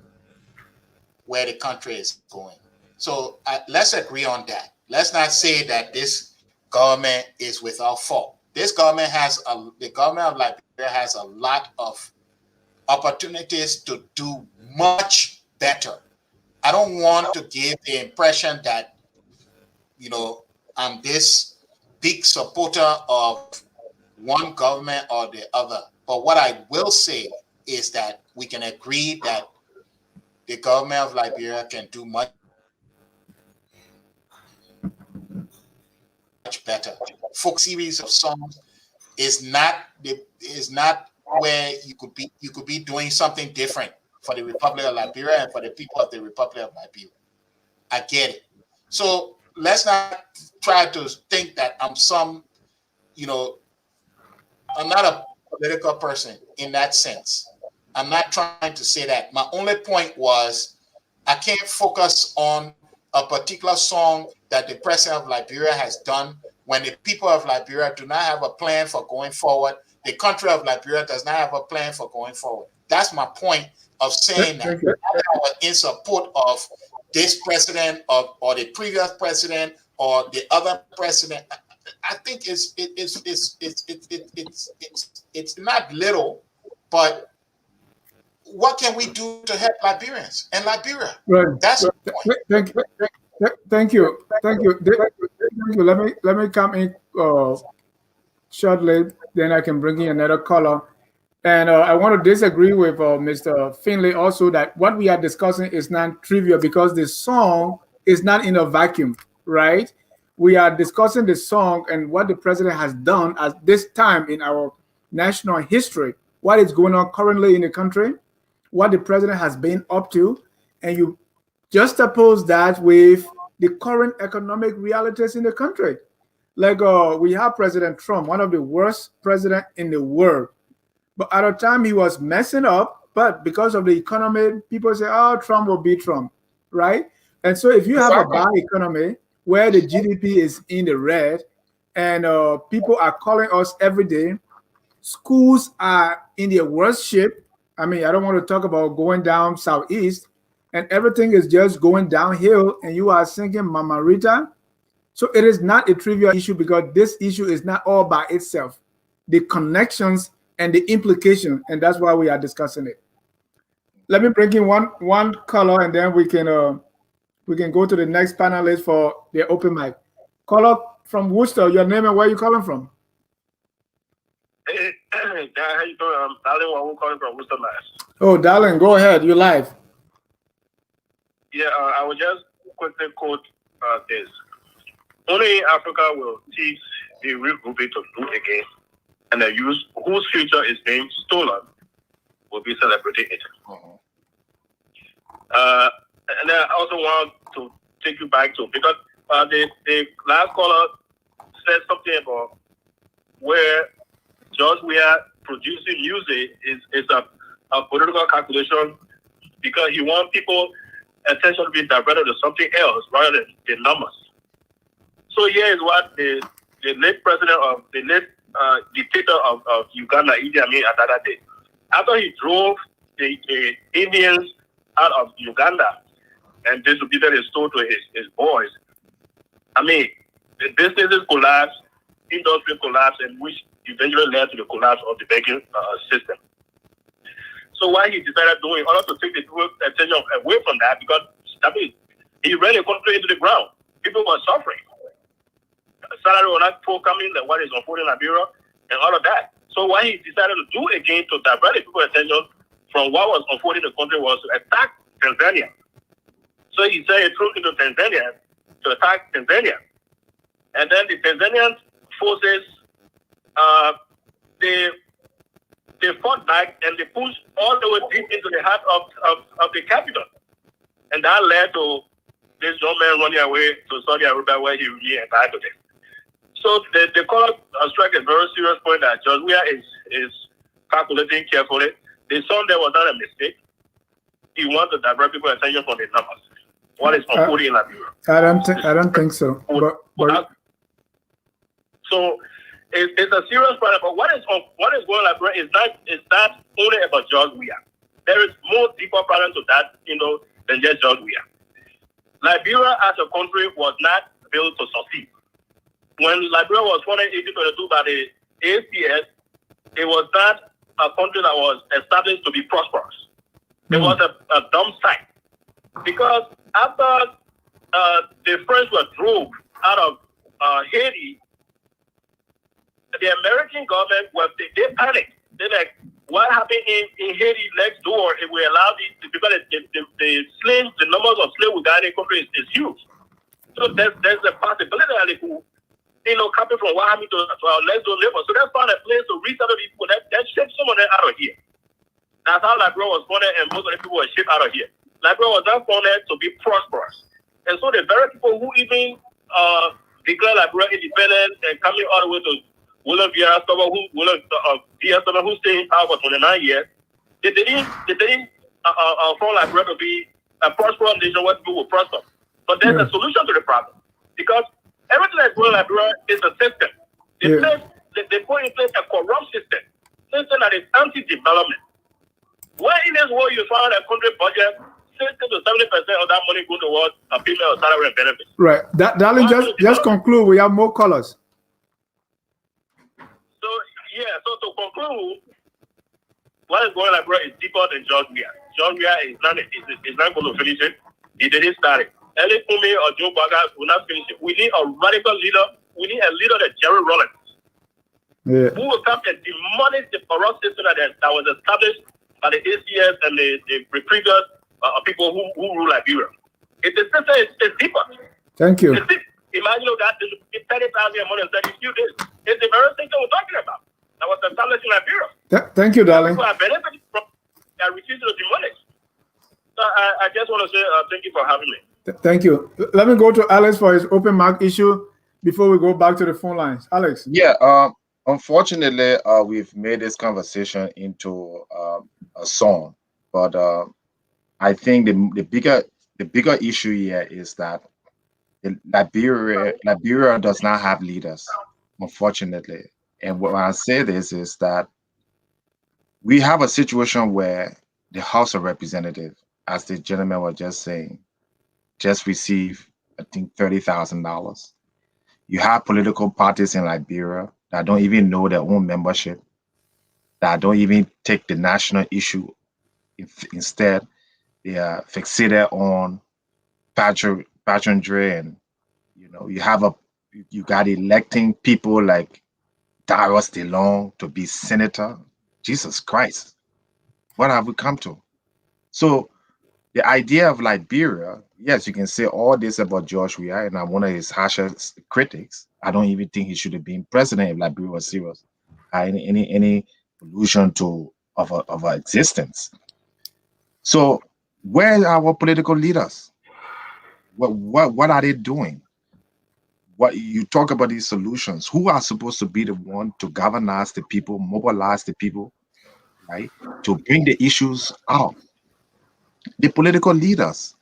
where the country is going. So let's agree on that. Let's not say that this government is without fault. The government of Liberia has a lot of opportunities to do much better. I don't want to give the impression that, I'm this big supporter of one government or the other. But what I will say is that we can agree that the government of Liberia can do much better. Folk series of songs is not where you could be doing something different for the Republic of Liberia and for the people of the Republic of Liberia. I get it. So let's not try to think that I'm not a political person in that sense. I'm not trying to say that. My only point was I can't focus on a particular song that the president of Liberia has done when the people of Liberia do not have a plan for going forward. The country of Liberia does not have a plan for going forward. That's my point of saying that. I was in support of this president or the previous president or the other president. I think it's not little, but what can we do to help Liberians and Liberia? Right. That's the point. Thank you. Let me come in shortly, then I can bring in another caller. And I want to disagree with Mr. Finley also, that what we are discussing is not trivial because the song is not in a vacuum, right? We are discussing the song and what the president has done at this time in our national history, what is going on currently in the country, what the president has been up to, and you juxtapose that with the current economic realities in the country. Like we have President Trump, one of the worst presidents in the world. But at a time he was messing up, but because of the economy, people say, oh, Trump will beat Trump, right? And so if you have a bad economy where the GDP is in the red and people are calling us every day, schools are in their worst shape. I mean, I don't want to talk about going down southeast. and everything is just going downhill and you are singing Mama Rita. So it is not a trivial issue, because this issue is not all by itself. The connections and the implication, and that's why we are discussing it. Let me bring in one caller, and then we can go to the next panelist for the open mic. Caller from Worcester, your name and where you calling from? Hey, how you doing? I'm Darling, calling from Worcester, Mass. Oh, darling, go ahead. You're live. Yeah, I will just quickly quote this. Only Africa will teach the real groupie to do again, and the youth whose future is being stolen will be celebrating it. And then I also want to take you back to, because the last caller said something about where George Weah producing music is a political calculation, because he wants people attention to be diverted to something else rather than the numbers. So here is what the late president of the late dictator of Uganda, Idi Amin, at that day, after he drove the Indians out of Uganda and distributed his store to his boys, I mean, the businesses collapsed, industry collapsed, and which eventually led to the collapse of the banking system. So what he decided to do in order to take the attention away from that, because I mean, he ran the country into the ground. People were suffering. Salary was not forthcoming than what is unfolding in Liberia and all of that. So what he decided to do again to divert people's attention from what was unfolding in the country was to attack Tanzania. So he sent a troop into Tanzania to attack Tanzania. And then the Tanzanian forces, they fought back and they pushed all the way deep into the heart of the capital. And that led to this young man running away to Saudi Arabia, where he really died today. So the caller struck a very serious point that George Weah is calculating carefully. The son there was not a mistake. He wants to divert people's attention from the numbers. What is unfolding in Liberia? I don't think so. But so it's a serious problem. But what is going on in Liberia is not only about George Weah. There is more deeper problem to that, than just George Weah. Liberia as a country was not built to succeed. When Liberia was founded in 1822 by the ACS, it was not a country that was established to be prosperous. It was a dumb site. Because after the French were drove out of Haiti, the American government they panicked. They're like, what happened in Haiti next door if we allow these, because the slaves, the numbers of slaves we got in the country is huge. So there's a possibility that they could, coming from what happened to our next door neighbor. So they found a place to resettle these people that shipped some of them out of here. That's how Liberia was founded, and most of the people were shipped out of here. Liberia was not founded to be prosperous. And so the very people who even declared Liberia independent and coming all the way to William Vieira who stayed in power for 29 years, they didn't found Liberia to be a prosperous nation where people will prosper. But there's a solution to the problem, because everything that's going on in Liberia is a system. They put in place a corrupt system that is anti-development. Where in this world you find a country budget, 60 to 70% of that money go towards a female salary and benefits. Right. Darling, just conclude. We have more callers. So to conclude, what is going on in Liberia is deeper than George Weah. George Weah is not going to finish it. He didn't start it. Eli Kumi or Joe Baga will not finish it. We need a radical leader. We need a leader like Jerry Rawlings, who will come and demolish the corrupt system that was established by the ACS and the previous people who rule Liberia. The system is deeper. Thank you. Imagine that 30,000 a month in 32 days. It's the very thing that we're talking about. That was established in Liberia. Thank you, darling. People are benefiting from that, refusing to demolish. So I just want to say thank you for having me. Thank you. Let me go to Alex for his open mic issue before we go back to the phone lines. Alex. Yeah. Unfortunately, we've made this conversation into a song, but I think the bigger issue here is that Liberia does not have leaders, unfortunately. And when I say this is that we have a situation where the House of Representatives as the gentleman was just saying, just received, I think, $30,000. You have political parties in Liberia that don't even know their own membership, that don't even take the national issue. Instead, they are fixated on pageantry, and you got electing people like Darius DeLong to be senator. Jesus Christ, what have we come to? So the idea of Liberia, yes, you can say all this about George Weah, and I'm one of his harshest critics. I don't even think he should have been president if Liberia was serious. Any illusion of our existence. So where are our political leaders? What are they doing? What you talk about these solutions? Who are supposed to be the one to galvanize the people, mobilize the people, right? To bring the issues out. The political leaders,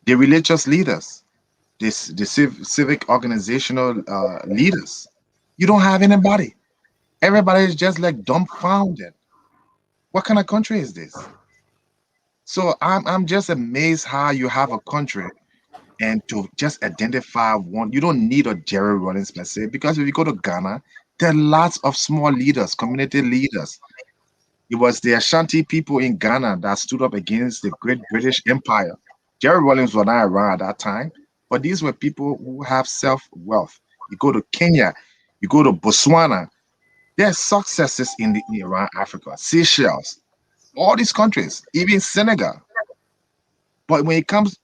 the religious leaders, the civic organizational leaders. You don't have anybody. Everybody is just like dumbfounded. What kind of country is this? So I'm just amazed how you have a country and to just identify one. You don't need a Jerry Rawlings per se, because if you go to Ghana, there are lots of small leaders, community leaders. It was the Ashanti people in Ghana that stood up against the great British Empire. Jerry Rawlings was not around at that time, but these were people who have self-wealth. You go to Kenya, you go to Botswana, there's successes around Africa, Seychelles, all these countries, even Senegal. But when it comes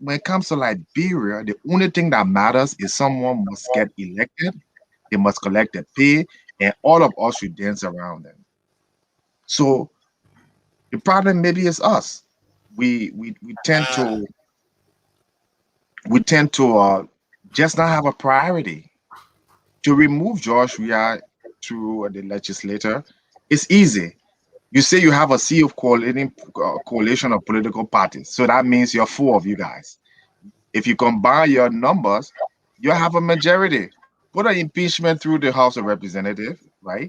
to Liberia, the only thing that matters is someone must get elected, they must collect the pay, and all of us should dance around them. So the problem maybe is us. We tend to just not have a priority to remove George Weah through the legislature. It's easy. You say you have a sea of coalition of political parties, so that means you're four of you guys. If you combine your numbers, you have a majority. Put an impeachment through the House of Representatives, right?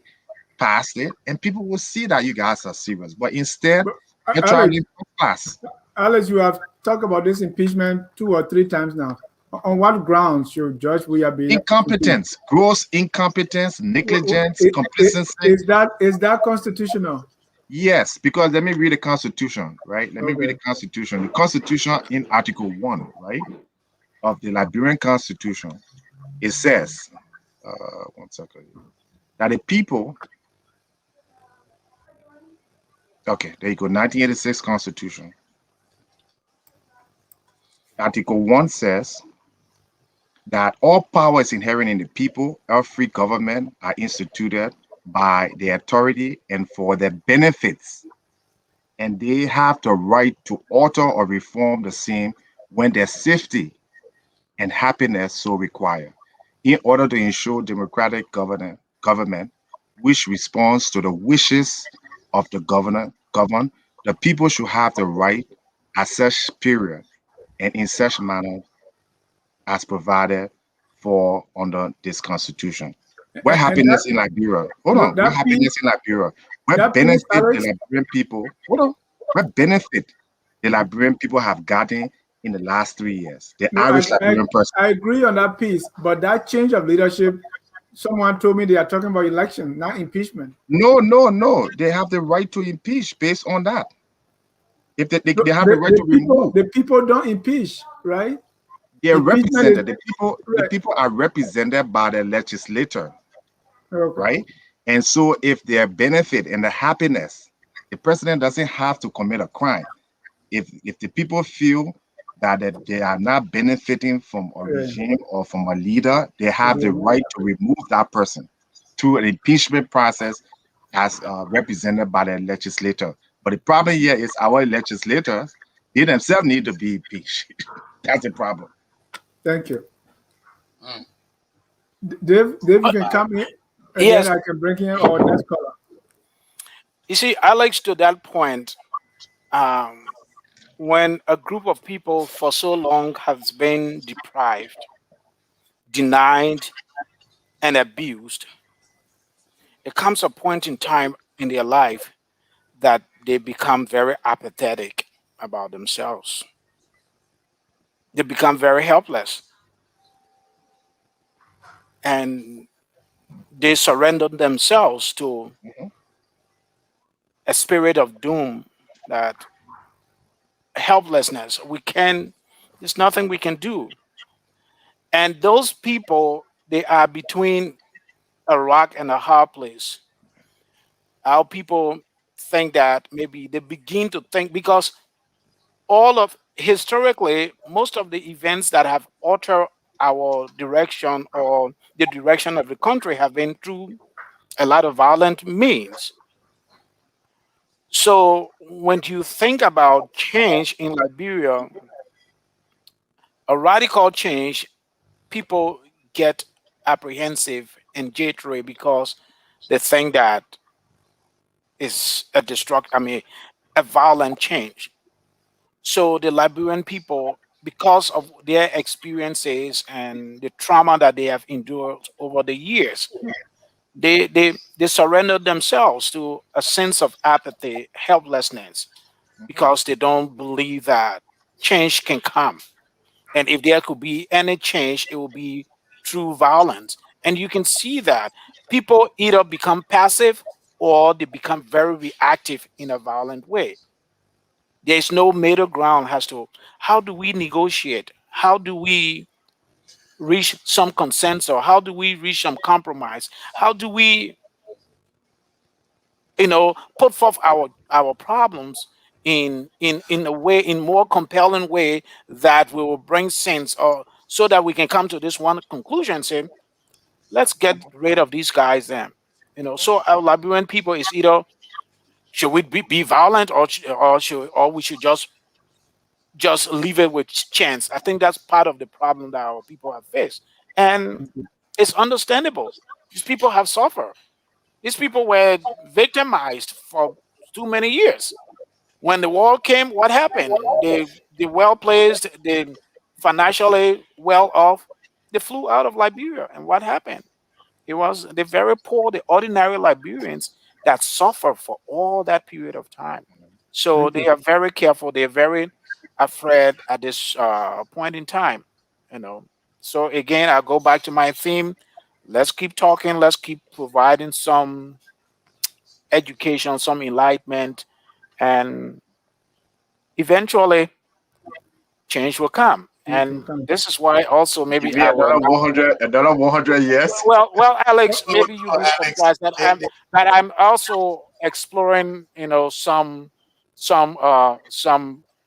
Pass it, and people will see that you guys are serious. But instead, But, you're Alex, traveling for class. Alex, you have talked about this impeachment 2 or 3 times now. On what grounds should George Weah be impeached? Incompetence, gross incompetence, negligence, complacency. Is that constitutional? Yes, because let me read the Constitution, right? Let me read the Okay. Constitution. The Constitution in Article 1, right, of the Liberian Constitution, it says, one second, that the people, okay, there you go, 1986 Constitution. Article 1 says that all powers inherent in the people of free government are instituted by the authority and for their benefits, and they have the right to alter or reform the same when their safety and happiness so require, in order to ensure democratic government which responds to the wishes of the governed. The people should have the right at such period and in such manner as provided for under this constitution. Where And happiness in Liberia? Hold no, on. Where happiness in Liberia? Where that piece, benefit the Alex, Liberian people? Hold on. Where benefit the Liberian people have gotten in the last 3 years? The no, average Liberian person. I agree on that piece, but that change of leadership, someone told me they are talking about election, not impeachment. No, no, no. They have the right to impeach based on that. If No, they have the right to remove. the people don't impeach, right? They're Impeachment is represented. The right. people are represented by the legislature, Okay. right? And so if their benefit and the happiness, the president doesn't have to commit a crime. If the people feel that they are not benefiting from a Yeah. regime or from a leader, they have the Yeah. right to remove that person through an impeachment process as represented by the legislator. But the problem here is our legislators, they themselves need to be impeached. That's the problem. Thank you. Mm. Dave, you can come in, and then Yes, I can bring in our next caller. you see, Alex, to that point, um, when a group of people for so long has been deprived, denied, and abused, it comes a point in time in their life that they become very apathetic. about themselves. They become very helpless, and they surrender themselves to a spirit of doom, that helplessness. There's nothing we can do. And those people, they are between a rock and a hard place. Our people think that maybe they begin to think, because all of historically, most of the events that have altered our direction or the direction of the country have been through a lot of violent means. So when you think about change in Liberia, a radical change, people get apprehensive and jittery because they think that is a violent change. So the Liberian people, because of their experiences and the trauma that they have endured over the years, they surrender themselves to a sense of apathy, helplessness, because they don't believe that change can come. And if there could be any change, it will be through violence. And you can see that people either become passive or they become very reactive in a violent way. There's no middle ground as to how do we negotiate? How do we reach some consensus? Or how do we reach some compromise? How do we, put forth our problems in a way, in more compelling way, that will bring sense, or so that we can come to this one conclusion and say, let's get rid of these guys then. So our Liberian people is either, should we be violent, or we should just leave it with chance. I think that's part of the problem that our people have faced. And it's understandable. These people have suffered. These people were victimized for too many years. When the war came, what happened? The well placed, the financially well off, they flew out of Liberia. And what happened? It was the very poor, the ordinary Liberians that suffered for all that period of time. So they are very careful. They're very afraid at this point in time. You know. So again, I'll go back to my theme. Let's keep talking. Let's keep providing some education, some enlightenment, and eventually change will come. And this is why also maybe Give me another 100 years. well, Alex, maybe you'll be surprised that I'm also exploring, some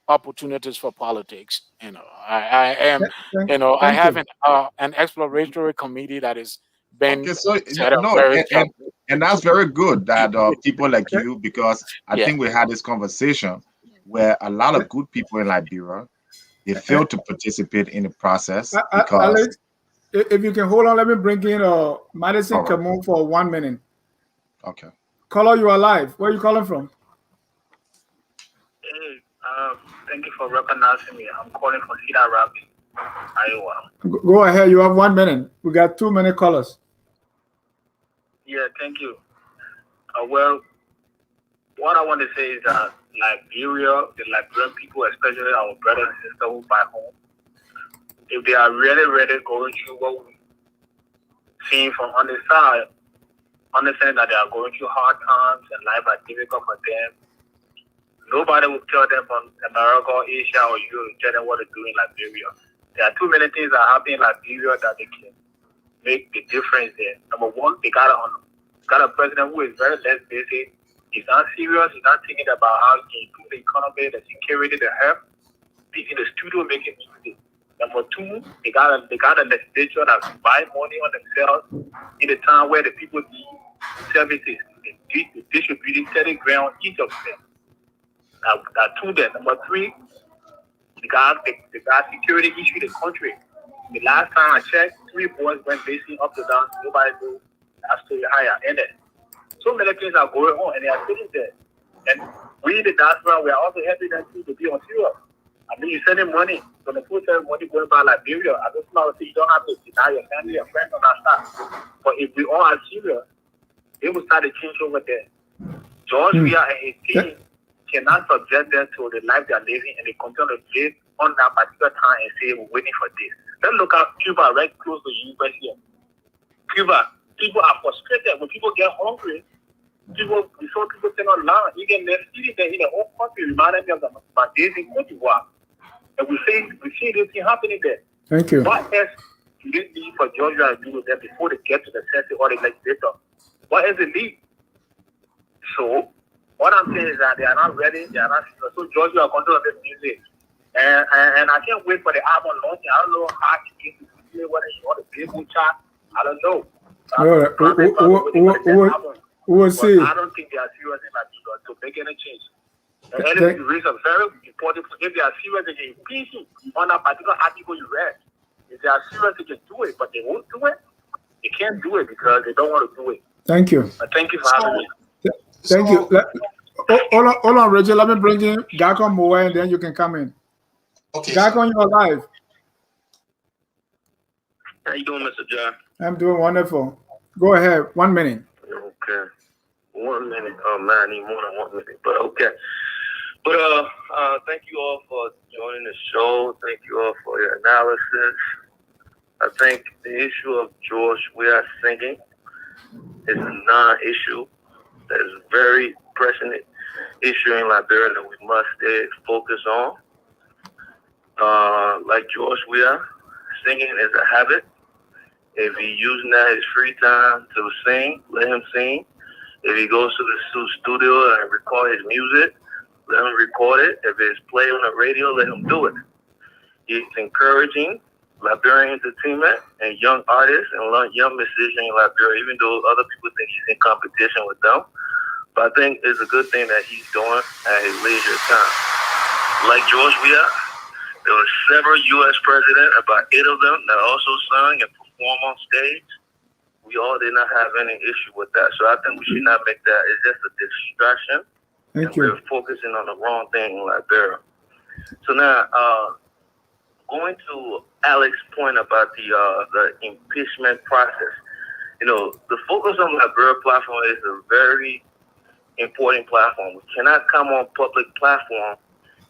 opportunities for politics. I am, I have an exploratory committee that is been Okay, so set up no, very and that's very good that people like you, because I think we had this conversation where a lot of good people in Liberia, they fail to participate in the process because. Alex, if you can hold on, let me bring in Madison Kamoon for 1 minute. Okay. Caller, you are live. Where are you calling from? Hey, thank you for recognizing me. I'm calling from Cedar Rapids, Iowa. Go ahead. You have 1 minute. We got 2 minute callers. Yeah, thank you. Well, what I want to say is that Liberia, the Liberian people, especially our brothers and sisters who back home, if they are really, really going through what we're seeing from on the side, understanding that they are going through hard times and life are difficult for them, nobody will tell them from America, Asia, or Europe, tell them what to do in Liberia. There are too many things that happen in Liberia that they can make the difference there. Number one, they got a president who is very less basic. He's not serious. He's not thinking about how he can improve the economy, the security, the health. He's in the studio making music. Number two, they got a legislature that buy money on themselves in a time where the people need services. They distributing 30 grand each of them. That two there. Number three, they got security issue in the country. The last time I checked, 3 boys went basically up to down. Nobody knew that story higher. And then so many things are going on, and they are sitting there. And we in the diaspora, we are also helping them to be on Syria. I mean, you're sending money from the full service money going by Liberia. I just know you don't have to deny your family or friends on that side. But if we all are serious, they will start to change over there. George, we are 18. cannot subject them to the life they're living, and they continue to live on that particular time and say, we're waiting for this. Let's look at Cuba right close to the university. Cuba, people are frustrated. When people get hungry, we saw people cannot learn. Even they're sitting there in their own country, reminding me of my days in Cote d'Ivoire. And we see this thing happening there. Thank you. What else do they need for Georgia to do with them before they get to the Senate or the legislature? What else they need? So, what I'm saying is that they are not ready, they are not serious. So Georgia will continue this music. And I can't wait for the album launching. I don't know how to get to play, whether you want to play good chat. I don't know. We'll see. I don't think they are serious enough to make any change. And the reason very important, if they are serious, they can impeach you on a particular article you read. If they are serious, they can do it, but they won't do it. They can't do it because they don't want to do it. Thank you. Thank you for having me. Thank you. Hold on, Rachel. Let me bring in Gakon Moe, and then you can come in. Okay. Gakon, you're live. How you doing, Mr. John? I'm doing wonderful. Go ahead. 1 minute. Okay. 1 minute. Oh man, I need more than 1 minute. But okay. But thank you all for joining the show. Thank you all for your analysis. I think the issue of George Weah singing is a non-issue. That is a very pressing issue in Liberia that we must stay focused on. Like George Weah, singing is a habit. If he's using that his free time to sing, let him sing. If he goes to the studio and record his music, let him record it. If it's played on the radio, let him do it. He's encouraging Liberian entertainment and young artists and young musicians in Liberia, even though other people think he's in competition with them. But I think it's a good thing that he's doing at his leisure time. Like George Weah, there were several U.S. presidents, about 8 of them, that also sung and performed on stage. We all did not have any issue with that. So I think we should not make that. It's just a distraction. Thank you. We're focusing on the wrong thing in Liberia. So now, going to Alex's point about the impeachment process. You know, the Focus on Liberia platform is a very important platform. We cannot come on public platform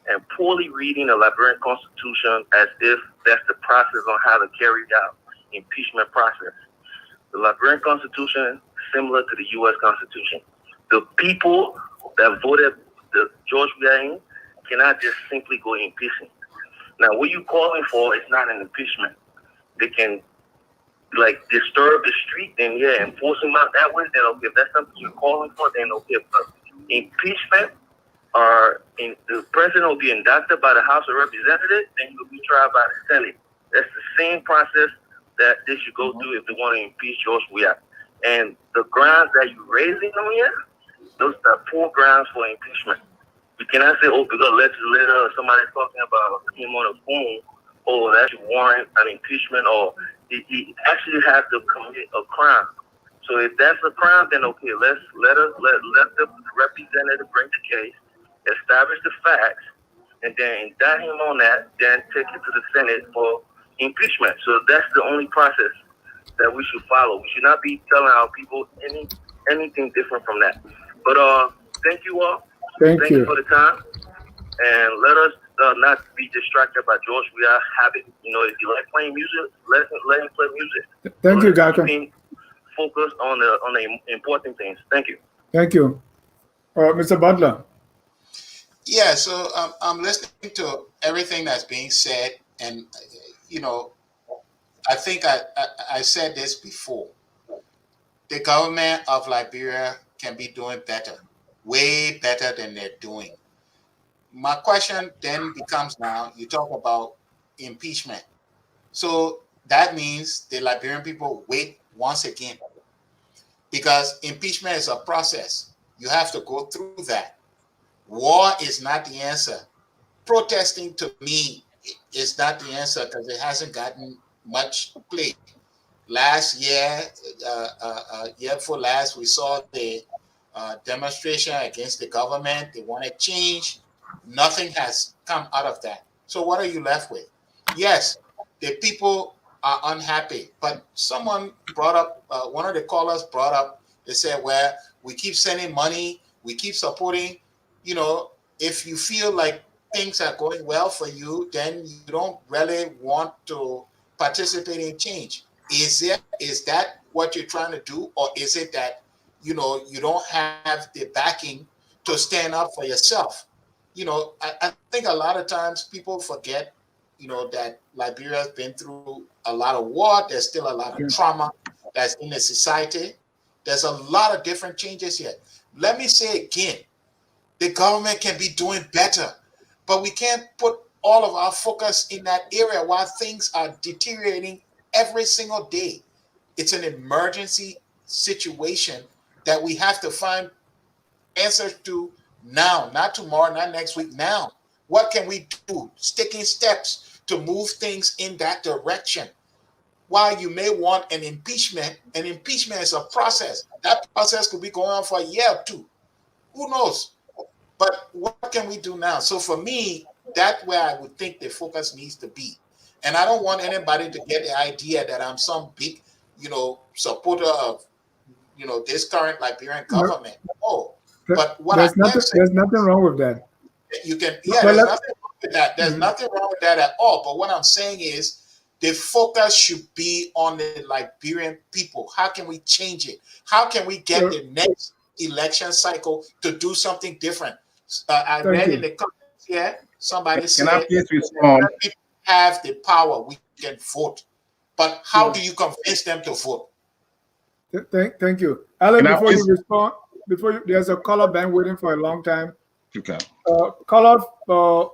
and poorly reading the Liberian Constitution as if that's the process on how to carry out impeachment process. The Liberian Constitution is similar to the U.S. Constitution. The people that voted the George Weah in cannot just simply go impeaching. Now, what you're calling for is not an impeachment. They can, like, disturb the street, then, yeah, enforce them out that way, then, okay, if that's something you're calling for, then, okay. But impeachment, the president will be indicted by the House of Representatives, then he'll be tried by the Senate. That's the same process that they should go through if they want to impeach George Weah. And the grounds that you're raising on here, those are poor grounds for impeachment. You cannot say, oh, because legislator or somebody's talking about him on the phone, oh, that should warrant an impeachment, or he actually has to commit a crime. So if that's a crime, then okay, let the representative bring the case, establish the facts, and then indict him on that, then take it to the Senate for impeachment. So that's the only process that we should follow. We should not be telling our people anything different from that. But thank you all. Thank you for the time. And let us not be distracted by George Weah's habit. You know, if you like playing music, let him play music. Thank you, Gakon. Focus on the important things. Thank you. Thank you. Mr. Butler. Yeah, so I'm listening to everything that's being said, and you know, I think I said this before. The government of Liberia can be doing better, way better than they're doing. My question then becomes now, you talk about impeachment. So that means the Liberian people wait once again, because impeachment is a process. You have to go through that. War is not the answer. Protesting, to me, is not the answer because it hasn't gotten much play. Last year, year before last, we saw the demonstration against the government. They wanted change. Nothing has come out of that. So what are you left with? Yes, the people are unhappy, but someone brought up, one of the callers brought up, they said, well, we keep sending money, we keep supporting, you know, if you feel like things are going well for you, then you don't really want to participate in change. Is that what you're trying to do, or is it that you don't have the backing to stand up for yourself? I think a lot of times people forget, that Liberia has been through a lot of war. There's still a lot of trauma that's in the society. There's a lot of different changes here. Let me say again, the government can be doing better, but we can't put all of our focus in that area while things are deteriorating every single day. It's an emergency situation that we have to find answers to now, not tomorrow, not next week, now. What can we do? Sticking steps to move things in that direction. While you may want an impeachment is a process. That process could be going on for a year or two. Who knows? But what can we do now? So for me, that's where I would think the focus needs to be. And I don't want anybody to get the idea that I'm some big, supporter of, this current Liberian government. No. But what there's nothing wrong with that. You can, there's nothing wrong with that. There's nothing wrong with that at all. But what I'm saying is the focus should be on the Liberian people. How can we change it? How can we get the next election cycle to do something different? I read in the comments here, somebody said people have the power, we can vote. But how do you convince them to vote? Thank you. Alan, before you respond, there's a caller been waiting for a long time. Okay. Caller,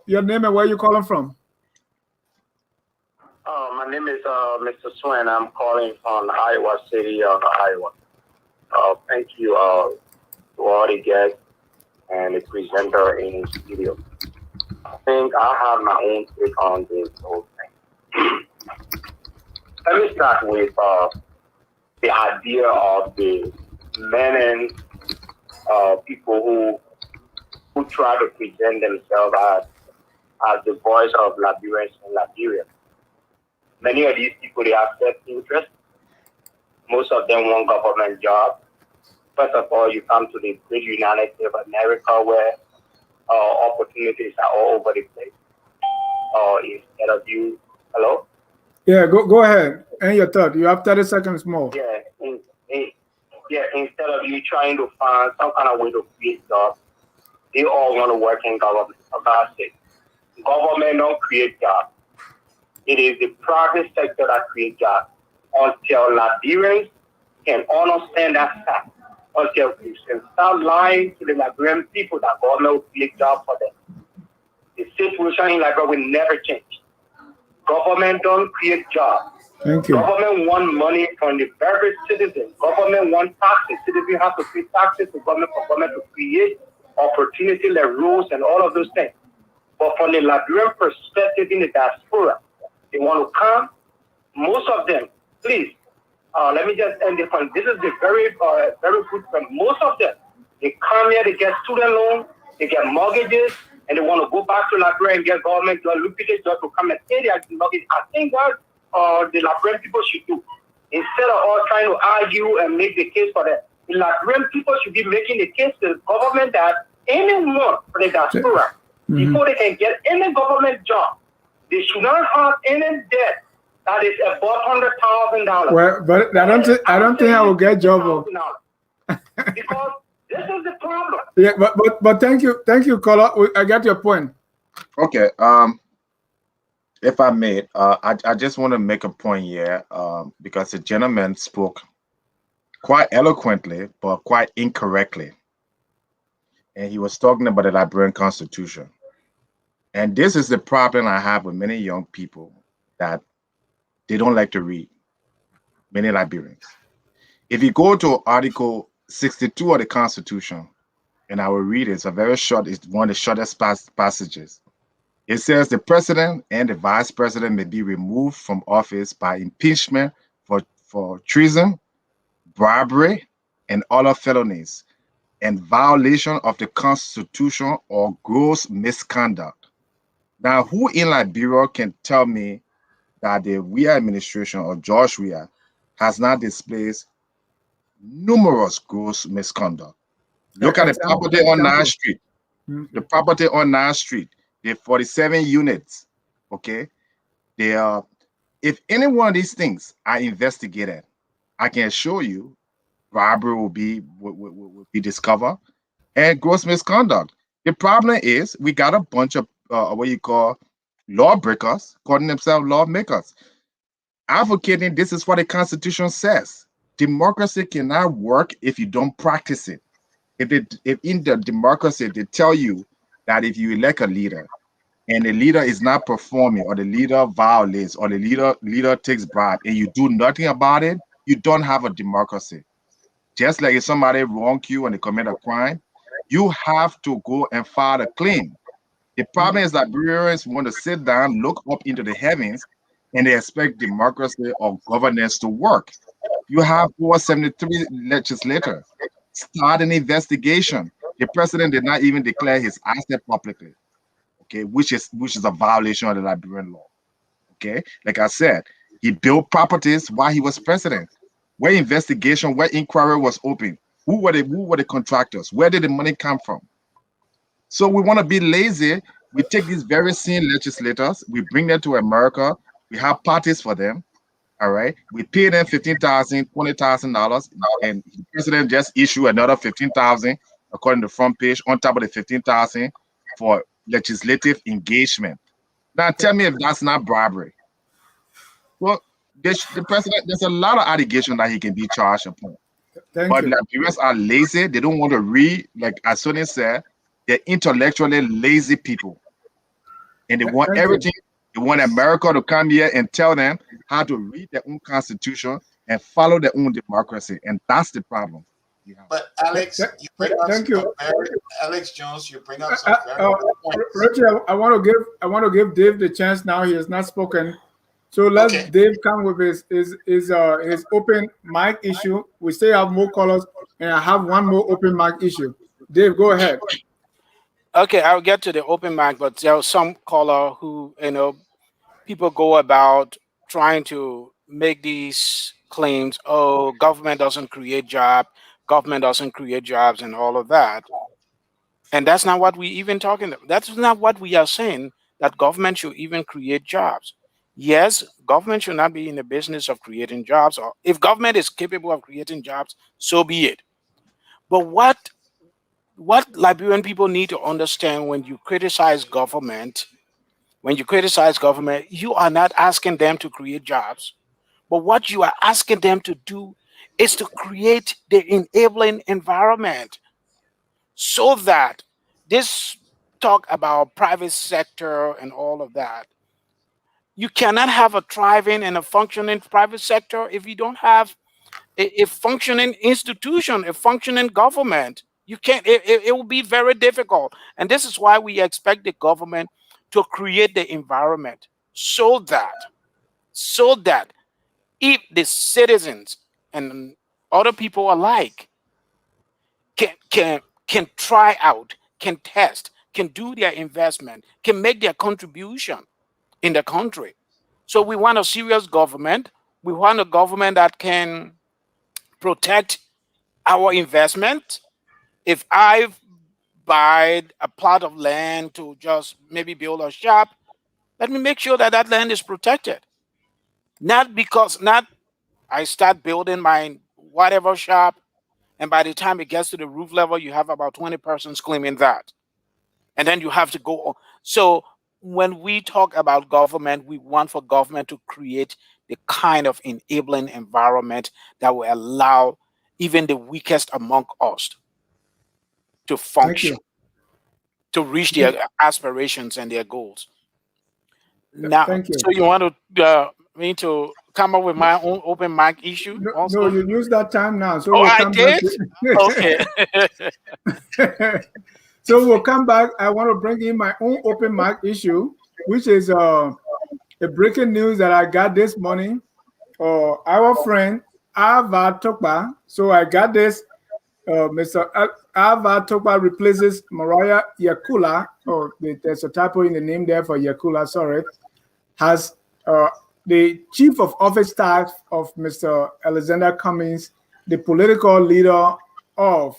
your name and where you calling from? My name is Mr. Swen. I'm calling from Iowa City, Iowa. Thank you to all the guests and the presenter in the studio. I think I have my own take on this whole thing. Let me start with the idea of the men and people who try to present themselves as the voice of Liberians in Liberia. Many of these people, they have self-interest. Most of them want government jobs. First of all, you come to the great United States of America where opportunities are all over the place. Instead of you, hello? Yeah, go ahead. And your thought. You have 30 seconds more. Yeah, instead of you trying to find some kind of way to create jobs, they all want to work in government. For God's sake, government don't create jobs. It is the private sector that creates jobs. Until Liberians can understand that fact, until we can start lying to the Liberian people that government will create jobs for them, the situation in Liberia will never change. Government don't create jobs. Thank you. Government want money from the very citizens. Government want taxes. Citizens have to pay taxes to government for government to create opportunity like roads and all of those things. But from the Liberian perspective in the diaspora, they want to come. Most of them, please, let me just end the point. This is the very good point. Most of them, they come here, they get student loans, they get mortgages, and they want to go back to Liberia and get government to look at it just to come and pay their mortgage. I think what the Liberian people should do, instead of all trying to argue and make the case for them, the Liberian people should be making the case to the government that anyone for the diaspora, before they can get any government job, they should not have any debt that is above $100,000. Well, but I don't think I will get job. Because this is the problem. Yeah, but thank you, caller. I got your point. Okay. If I may, I just want to make a point here because the gentleman spoke quite eloquently, but quite incorrectly. And he was talking about the Liberian Constitution. And this is the problem I have with many young people, that they don't like to read, many Liberians. If you go to Article 62 of the Constitution, and I will read it, it's a very short, it's one of the shortest passages. It says the president and the vice president may be removed from office by impeachment for treason, bribery, and other felonies, and violation of the Constitution or gross misconduct. Now, who in Liberia can tell me that the Weah administration or George Weah has not displayed numerous gross misconduct? Look at the property on 9th Street. The property on 9th Street, there are 47 units. Okay, they are. If any one of these things are investigated, I can assure you, robbery will be discovered and gross misconduct. The problem is we got a bunch of what you call lawbreakers calling themselves lawmakers, advocating this is what the Constitution says. Democracy cannot work if you don't practice it. If in the democracy they tell you that if you elect a leader and the leader is not performing, or the leader violates, or the leader takes bribe, and you do nothing about it, you don't have a democracy. Just like if somebody wrong you and they commit a crime, you have to go and file a claim. The problem is that Liberians want to sit down, look up into the heavens, and they expect democracy or governance to work. You have over 73 legislators start an investigation. The president did not even declare his asset publicly, okay, which is a violation of the Liberian law. Okay, like I said, he built properties while he was president. Where investigation, where inquiry was open, who were the contractors? Where did the money come from? So we want to be lazy. We take these very same legislators, we bring them to America, we have parties for them. All right, we pay them $15,000, $20,000, and the president just issue another 15,000 according to the front page on top of the 15,000 for legislative engagement. Now tell me if that's not bribery. Well, the president, there's a lot of allegations that he can be charged upon. But Nigerians are lazy. They don't want to read. Like as Sonny said, they're intellectually lazy people, and they want everything. They want America to come here and tell them how to read their own constitution and follow their own democracy, and that's the problem. But Alex, you bring up Alex Jones, you bring up some very good points. Richie, I want to give Dave the chance now. He has not spoken, so let Dave come with his open mic issue. We still have more callers, and I have one more open mic issue. Dave, go ahead. Okay, I'll get to the open mic, but there was some caller who, people go about trying to make these claims, oh, government doesn't create jobs, and all of that. And that's not what we even talking about. That's not what we are saying, that government should even create jobs. Yes, government should not be in the business of creating jobs, or if government is capable of creating jobs, so be it. But what Liberian people need to understand, when you criticize government, you are not asking them to create jobs, but what you are asking them to do is to create the enabling environment so that this talk about private sector and all of that, you cannot have a thriving and a functioning private sector if you don't have a functioning institution, a functioning government. You can't, it will be very difficult. And this is why we expect the government to create the environment so that if the citizens and other people alike can try out, can test, can do their investment, can make their contribution in the country. So we want a serious government. We want a government that can protect our investment. If I buy a plot of land to just maybe build a shop, let me make sure that that land is protected. Not I start building my whatever shop, and by the time it gets to the roof level, you have about 20 persons claiming that. And then you have to go on. So when we talk about government, we want for government to create the kind of enabling environment that will allow even the weakest among us to function, to reach their aspirations and their goals. Now, so you want me to come up with my own open mic issue? No, you use that time now. So I did? Okay. So we'll come back. I want to bring in my own open mic issue, which is a breaking news that I got this morning. Our friend Ava Tokpa. So I got this. Mr. Ava Tokpa replaces Mariah Yakula. Oh, there's a typo in the name there for Yakula. Sorry. Has the chief of office staff of Mr. Alexander Cummings, the political leader of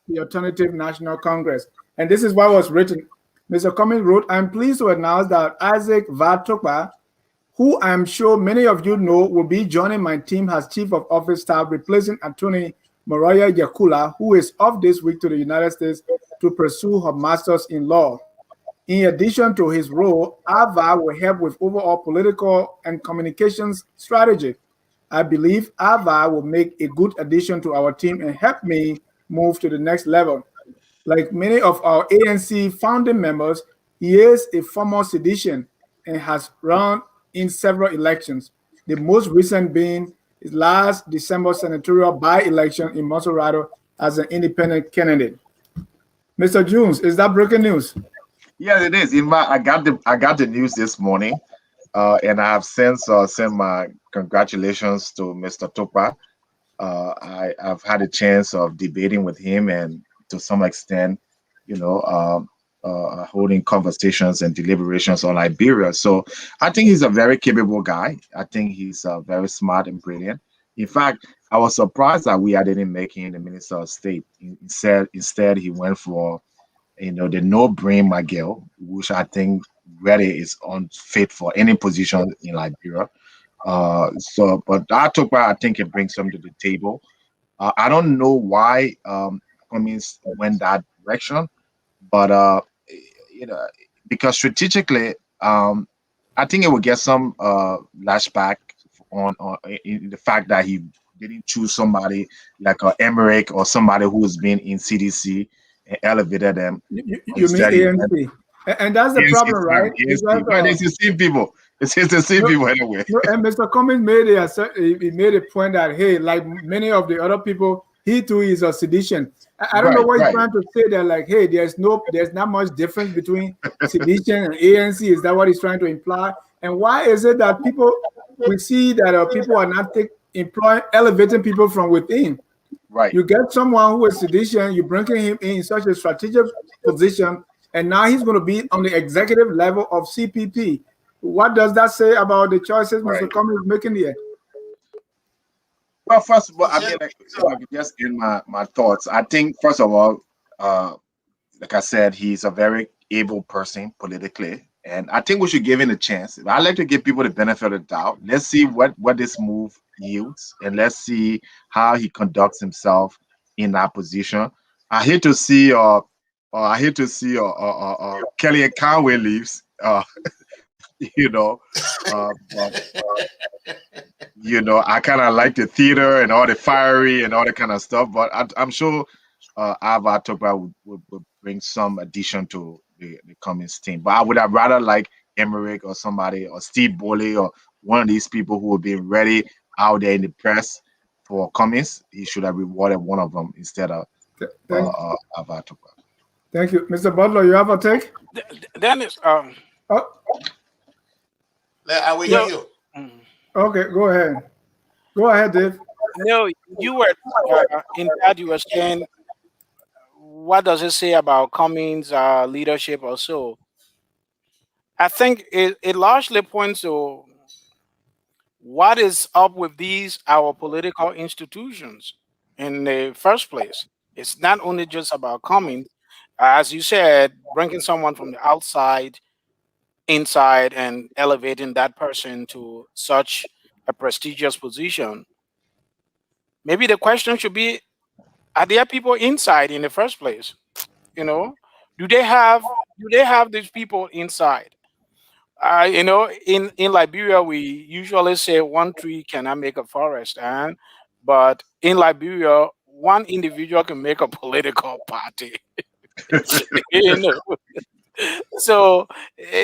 the Alternative National Congress. And this is what was written. Mr. Cummings wrote, I'm pleased to announce that Isaac Vatokpa, who I'm sure many of you know will be joining my team as Chief of Office Staff, replacing Attorney Mariah Yakula, who is off this week to the United States to pursue her master's in law. In addition to his role, Ava will help with overall political and communications strategy. I believe Ava will make a good addition to our team and help me move to the next level. Like many of our ANC founding members, he is a former sedition and has run in several elections, the most recent being his last December senatorial by-election in Masorado as an independent candidate. Mr. Jones, is that breaking news? Yes, it is. In fact, I got the news this morning, and I have since sent my congratulations to Mr. Topa. I've had a chance of debating with him, and to some extent, you know, holding conversations and deliberations on Liberia. So I think he's a very capable guy. I think he's very smart and brilliant. In fact, I was surprised that we didn't make him the Minister of State. Instead, he went for the no-brain McGill, which I think really is unfit for any position in Liberia. But I think it brings something to the table. I don't know why Cummings went that direction, but because strategically, I think it will get some lashback on in the fact that he didn't choose somebody like Emmerich or somebody who has been in CDC and elevated them. You mean ANC? And that's the problem, right? But it's the same people. It's the same people anyway. No, and Mr. Cummings he made a point that, hey, like many of the other people, he too is a sedition. I don't know what he's trying to say there. Like, hey, there's not much difference between sedition and ANC. Is that what he's trying to imply? And why is it that we see that people are not elevating people from within? Right. You get someone who is sedition, you bring him in such a strategic position, and now he's going to be on the executive level of CPP. What does that say about the choices Mr. Cummings is making here? Well, first of all, I mean, if I could just end my thoughts. I think, first of all, like I said, he's a very able person politically, and I think we should give him a chance. I like to give people the benefit of the doubt. Let's see what this move yields, and let's see how he conducts himself in that position. I hate to see Kelly and Conway leaves. I kind of like the theater and all the fiery and all that kind of stuff, but I'm sure Ava Tokpa would bring some addition to the Cummings team. But I would have rather like Emmerich or somebody or Steve Boley or one of these people who have been ready out there in the press for Cummings. He should have rewarded one of them instead of Ava Tokpa. Thank you. Mr. Butler, you have a take? Dennis, I will hear you. Okay, go ahead. Go ahead, Dave. No, you were in that you were saying, what does it say about Cummings' leadership or so? I think it largely points to what is up with our political institutions in the first place. It's not only just about Cummings, as you said, bringing someone from the outside inside and elevating that person to such a prestigious position. Maybe the question should be, are there people inside in the first place? Do they have these people inside? In Liberia, we usually say one tree cannot make a forest, but in Liberia, one individual can make a political party. you know. So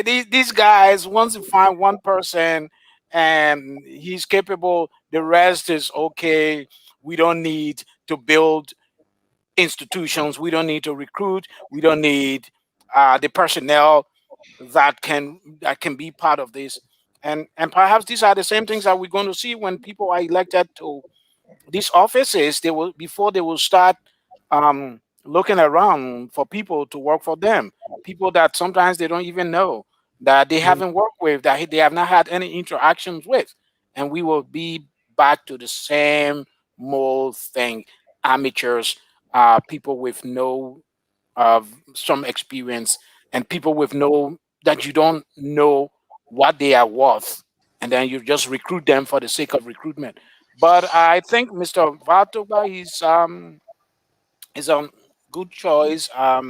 these guys, once you find one person and he's capable, the rest is okay. We don't need to build institutions. We don't need to recruit. We don't need the personnel that can be part of this. And perhaps these are the same things that we're going to see when people are elected to these offices. Before they will start looking around for people to work for them, people that sometimes they don't even know, that they haven't worked with, that they have not had any interactions with, and we will be back to the same mold thing: amateurs, people with no some experience, and people with that you don't know what they are worth, and then you just recruit them for the sake of recruitment. But I think Mr. Vatoba is a good choice. I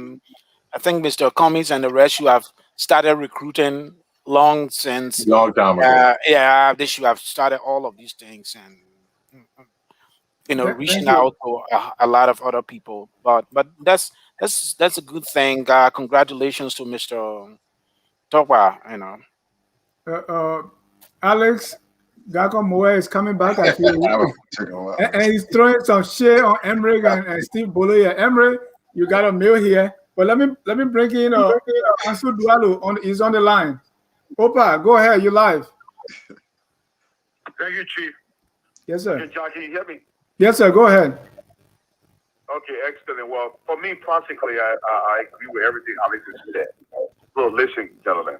think Mr. Cummings and the rest, you have started recruiting long since. Long time ago. Yeah, they should have started all of these things, and Thank reaching you. out to a lot of other people. But that's a good thing. Congratulations to Mr. Toba. Alex Gako Moe is coming back. I feel, Took a while. and he's throwing some shit on Emmerich and Steve Bollier. Emmerich, you got a mail here, but let me bring in Ansu Dualu he's on the line. Opa, go ahead. You live. Thank you, Chief. Yes, sir. Hey, John, can you hear me? Yes, sir. Go ahead. Okay, excellent. Well, for me, practically, I agree with everything Alex has said. So listen, gentlemen.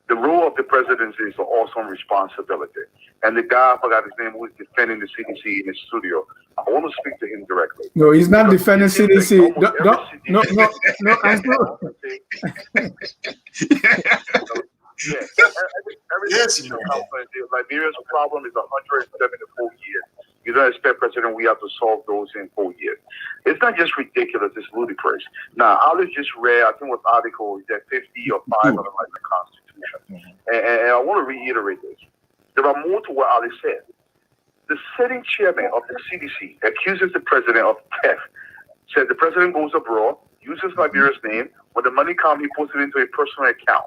The role of the presidency is an awesome responsibility. And the guy, I forgot his name, who is defending the CDC in his studio, I want to speak to him directly. No, he's not defending CDC. No, Yes. Yes, Liberia's problem is 174 years. You don't expect President we have to solve those in 4 years. It's not just ridiculous, it's ludicrous. Now, Alex just read, I think what article is that 50 or 5 of them like the Constitution. And I want to reiterate this. There are more to what Alex said. The sitting chairman of the CDC accuses the president of theft. Said the president goes abroad, uses Liberia's name. When the money comes, he puts it into a personal account.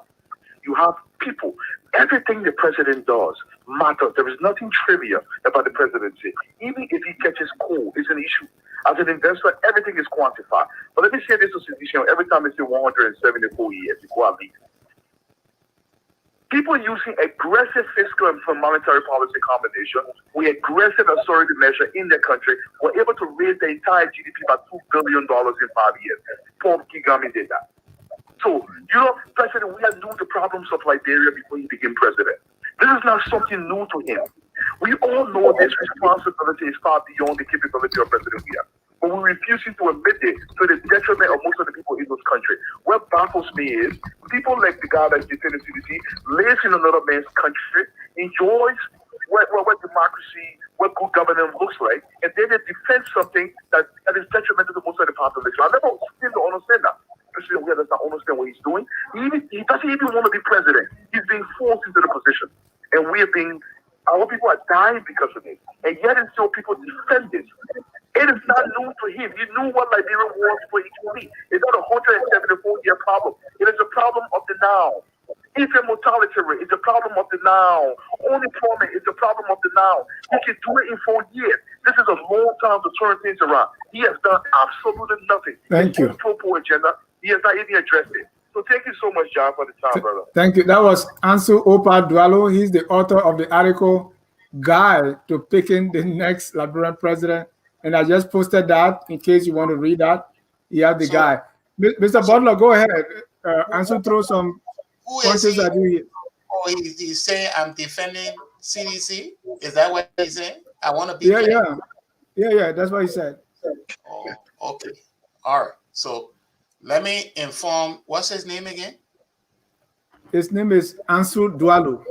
You have people. Everything the president does matters. There is nothing trivial about the presidency. Even if he catches cold, it's an issue. As an investor, everything is quantified. But let me say this to CDC. Every time they say 174 years, before I leave. People using aggressive fiscal and monetary policy combination with aggressive austerity measure in their country were able to raise the entire GDP by $2 billion in 5 years. Paul Kagame did that. So, President, we had knew the problems of Liberia before he became president. This is not something new to him. We all know this responsibility is far beyond the capability of President Weah. But we're refusing to admit it to the detriment of most of the people in this country. What baffles me is people like the guy that's defending CDC lives in another man's country, enjoys what democracy, what good governance looks like, and then they defend something that is detrimental to most of the population. I never seem to understand that. President Weah does not understand what he's doing. He doesn't even want to be president. He's being forced into the position. And our people are dying because of it. And yet and still people defend this. It is not new to him. He knew what Liberia was for equally. It's not a 174-year problem. It is a problem of the now. Infant mortality rate is a problem of the now. Unemployment is a problem of the now. He can do it in 4 years. This is a long time to turn things around. He has done absolutely nothing. Thank you. His agenda, he has not even addressed it. So thank you so much, John, for the time, brother. Thank you. That was Ansu Opa Dualo. He's the author of the article, Guide to Picking the Next Liberian President. And I just posted that in case you want to read that. He has the guy. Mr. Butler, go ahead. Ansu, throw some pointers at you. Oh, he's saying I'm defending CDC? Is that what he's saying? I want to be Yeah, that's what he said. Oh, okay. All right. So let me inform, what's his name again? His name is Ansu Dualo.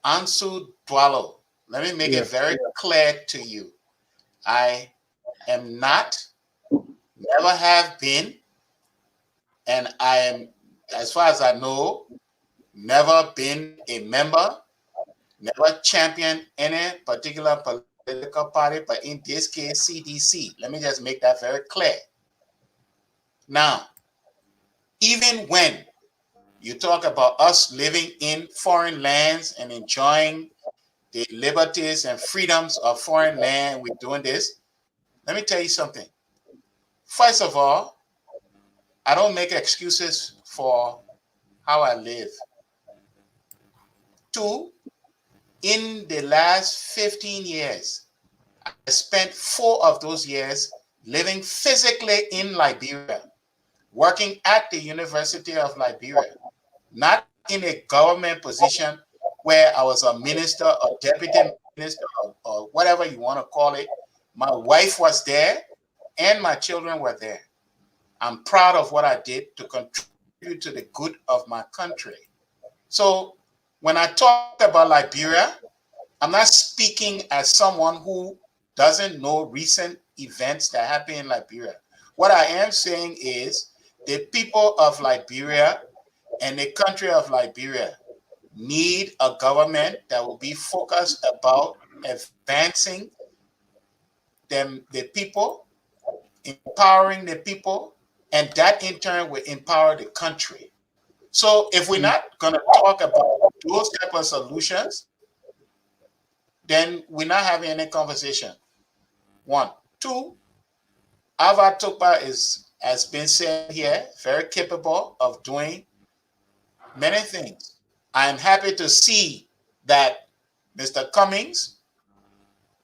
Ansu Dualo. Let me make it very clear to you. I am not, never have been, and I am, as far as I know, never been a member, never championed any particular political party, but in this case, CDC. Let me just make that very clear. Now, even when you talk about us living in foreign lands and enjoying the liberties and freedoms of foreign land, we're doing this. Let me tell you something. First of all, I don't make excuses for how I live. 2, in the last 15 years, I spent 4 of those years living physically in Liberia, working at the University of Liberia, not in a government position where I was a minister or deputy minister or whatever you want to call it. My wife was there and my children were there. I'm proud of what I did to contribute to the good of my country. So when I talk about Liberia, I'm not speaking as someone who doesn't know recent events that happened in Liberia. What I am saying is the people of Liberia and the country of Liberia need a government that will be focused about advancing them, the people, empowering the people, and that in turn will empower the country. So if we're not going to talk about those type of solutions, then we're not having any conversation. One. Two, Ava Tukpa has been said here, very capable of doing many things. I'm happy to see that Mr. Cummings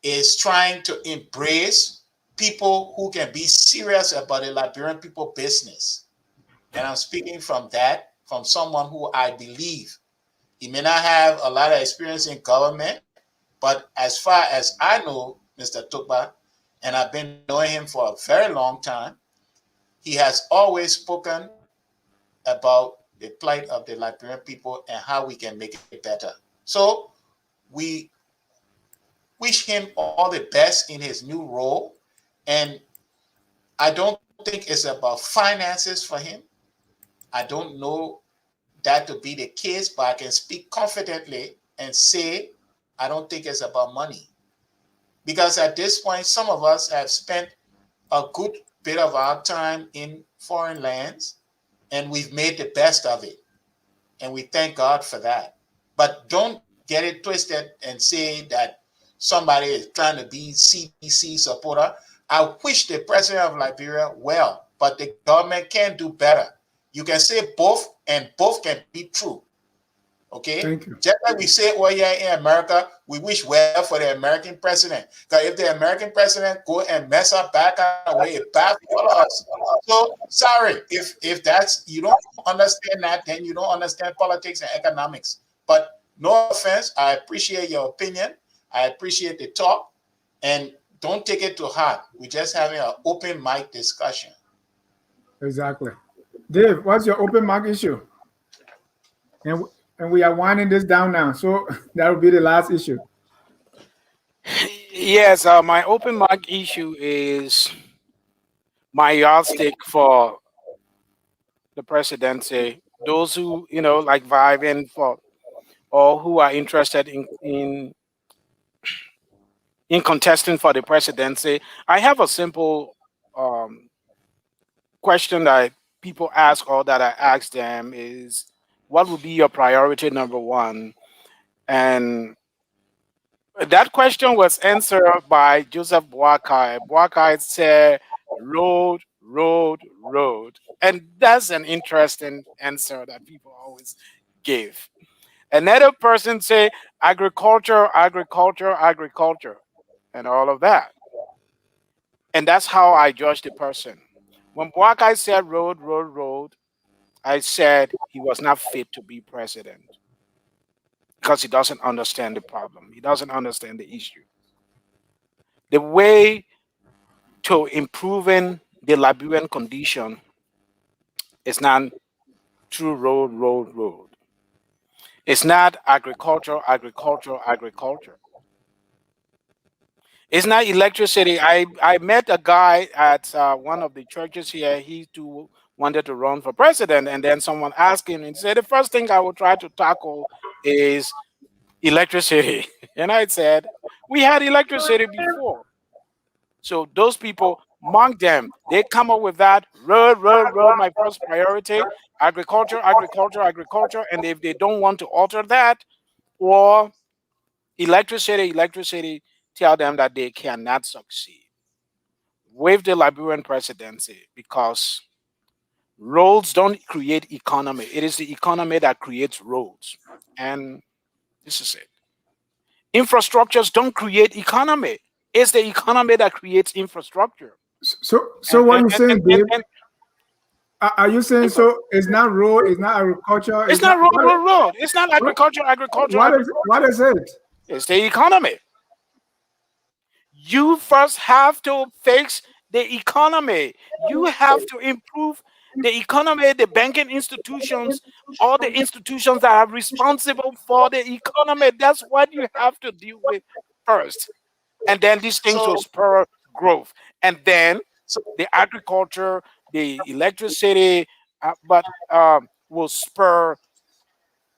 is trying to embrace people who can be serious about the Liberian people business. And I'm speaking from that, from someone who I believe he may not have a lot of experience in government, but as far as I know, Mr. Tukpa, and I've been knowing him for a very long time, he has always spoken about the plight of the Liberian people and how we can make it better. So we wish him all the best in his new role. And I don't think it's about finances for him. I don't know that to be the case, but I can speak confidently and say I don't think it's about money. Because at this point, some of us have spent a good bit of our time in foreign lands, and we've made the best of it. And we thank God for that. But don't get it twisted and say that somebody is trying to be CDC supporter. I wish the president of Liberia well, but the government can do better. You can say both, and both can be true. Okay? Thank you. Just like we say, oh yeah, in America, we wish well for the American president. Because if the American president go and mess up back away, it bad for us. So sorry, if that's, you don't understand that, then you don't understand politics and economics. But no offense, I appreciate your opinion. I appreciate the talk, and don't take it to heart. We're just having an open mic discussion. Exactly. Dave, what's your open mic issue? And we are winding this down now, so that will be the last issue. Yes, my open mic issue is my yardstick for the presidency. Those who, like vying for, or who are interested in contesting for the presidency. I have a simple question that people ask, or that I ask them, is what would be your priority number one? And that question was answered by Joseph Boakai. Boakai said, road, road, road. And that's an interesting answer that people always give. Another person say agriculture, agriculture, agriculture, and all of that. And that's how I judge the person. When Boakai said road, road, road, I said he was not fit to be president because he doesn't understand the problem. He doesn't understand the issue. The way to improving the Liberian condition is not through road, road, road. It's not agriculture, agriculture, agriculture. It's not electricity. I met a guy at one of the churches here. He too wanted to run for president, and then someone asked him and said, the first thing I will try to tackle is electricity. And I said, we had electricity before. So those people, mark them. They come up with that road, road, road, my first priority, agriculture, agriculture, agriculture. And if they don't want to alter that, or electricity, electricity, tell them that they cannot succeed with the Liberian presidency, because roads don't create economy. It is the economy that creates roads. And this is it. Infrastructures don't create economy. It's the economy that creates infrastructure. So what you saying, Dave? Are you saying so? It's not road. It's not agriculture. It's not road. It's not agriculture. Agriculture. What is it? It's the economy. You first have to fix the economy. You have to improve the economy, the banking institutions, all the institutions that are responsible for the economy. That's what you have to deal with first. And then these things will So, spur growth. And then so the agriculture, the electricity, but will spur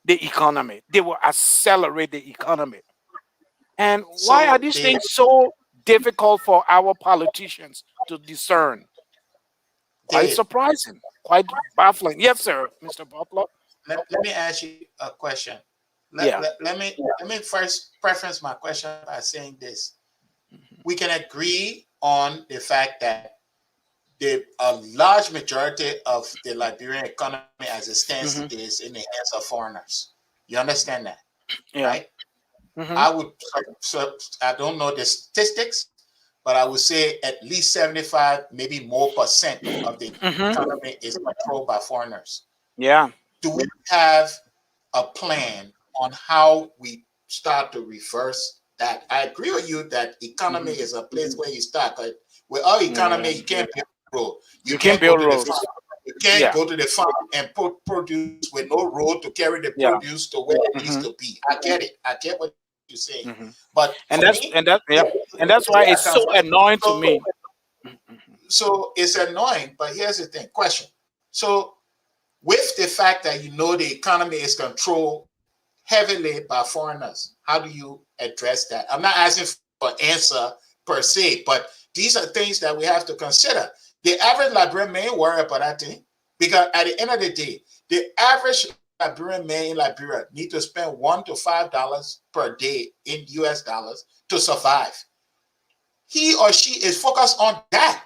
the economy. They will accelerate the economy. And why are so these the things so difficult for our politicians to discern? Quite Dave, surprising, quite baffling. Yes, sir, Mr. Butler. let me ask you a question. Yeah. Let me first preference my question by saying this. We can agree on the fact that a large majority of the Liberian economy as it stands Hmm. today is in the hands of foreigners. You understand that, Yeah. right? Hmm. I would, I don't know the statistics, but I would say at least 75, maybe more percent of the Hmm. economy is controlled by foreigners. Yeah. Do we have a plan on how we start to reverse that? I agree with you that economy Hmm. is a place where you start. With our economy, Yeah. you can't build a road. You You can can't go build to the farm. roads. You can't Yeah. go to the farm and put produce with no road to carry the Yeah. produce to where it needs Hmm. to be. I get it. I get what you're saying. Hmm. But And for that's me, and that yeah, and that's why where I it's come so from. annoying to So, me. Mhm. so it's annoying, but here's the thing. Question. So with the fact that you know the economy is controlled heavily by foreigners, how do you address that? I'm not asking for an answer per se, but these are things that we have to consider. The average Liberian may worry about that thing because at the end of the day, the average Liberian man in Liberia need to spend $1 to $5 per day in US dollars to survive. He or she is focused on that.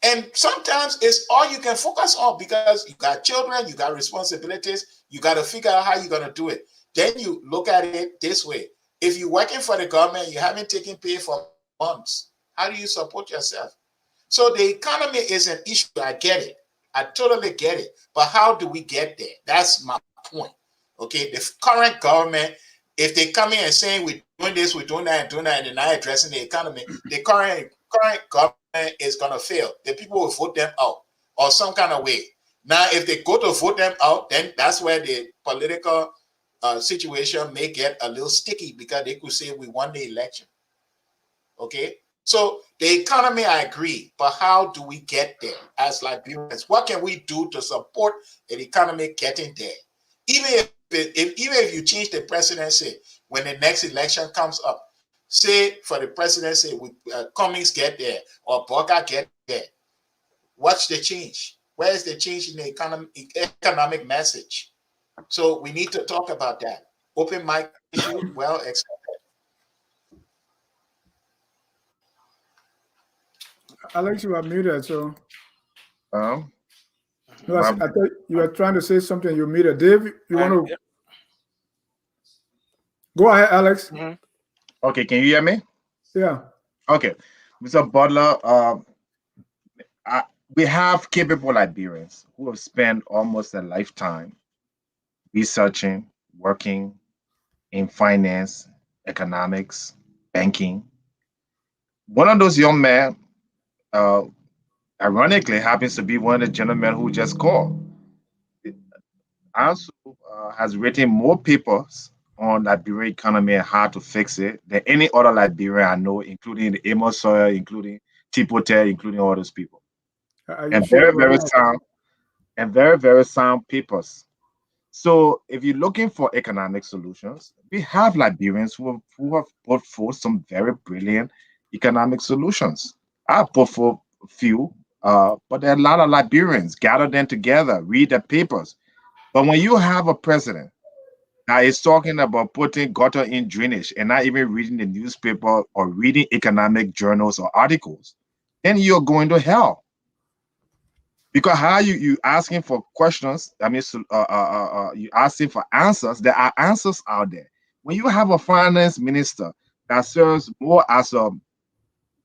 And sometimes it's all you can focus on because you got children, you got responsibilities, you got to figure out how you're going to do it. Then you look at it this way. If you're working for the government, you haven't taken pay for months, how do you support yourself? So the economy is an issue. I get it. I totally get it. But how do we get there? That's my point. Okay. The current government, if they come in and saying we're doing this, we're doing that, and doing that, and they're not addressing the economy, the current government is gonna fail. The people will vote them out or some kind of way. Now, if they go to vote them out, then that's where the political situation may get a little sticky because they could say we won the election. Okay. So the economy, I agree, but how do we get there as Liberians? What can we do to support the economy getting there? Even if you change the presidency when the next election comes up, say for the presidency, Cummings get there or Boga get there, what's the change? Where is the change in the economic message? So we need to talk about that. Open mic issue, well, Alex, you are muted. So Um, no, my, I thought you were trying to say something. You muted. Dave, you want to Yeah. go ahead, Alex? Mhm. okay, can you hear me? Yeah. Okay, Mr. Butler, I, we have capable Liberians who have spent almost a lifetime researching, working in finance, economics, banking. One of those young men, uh, ironically, happens to be one of the gentlemen who just called. Also, has written more papers on Liberian economy and how to fix it than any other Liberian I know, including the Amos Sawyer, including Tipote, including all those people. Are you And sure about very, very sound papers. So if you're looking for economic solutions, we have Liberians who have put forth some very brilliant economic solutions. I put forth a few, but there are a lot of Liberians. Gather them together, read the papers. But when you have a president that is talking about putting gutter in drainage and not even reading the newspaper or reading economic journals or articles, then you're going to hell. Because how you asking for questions, I mean, you asking for answers. There are answers out there. When you have a finance minister that serves more as a,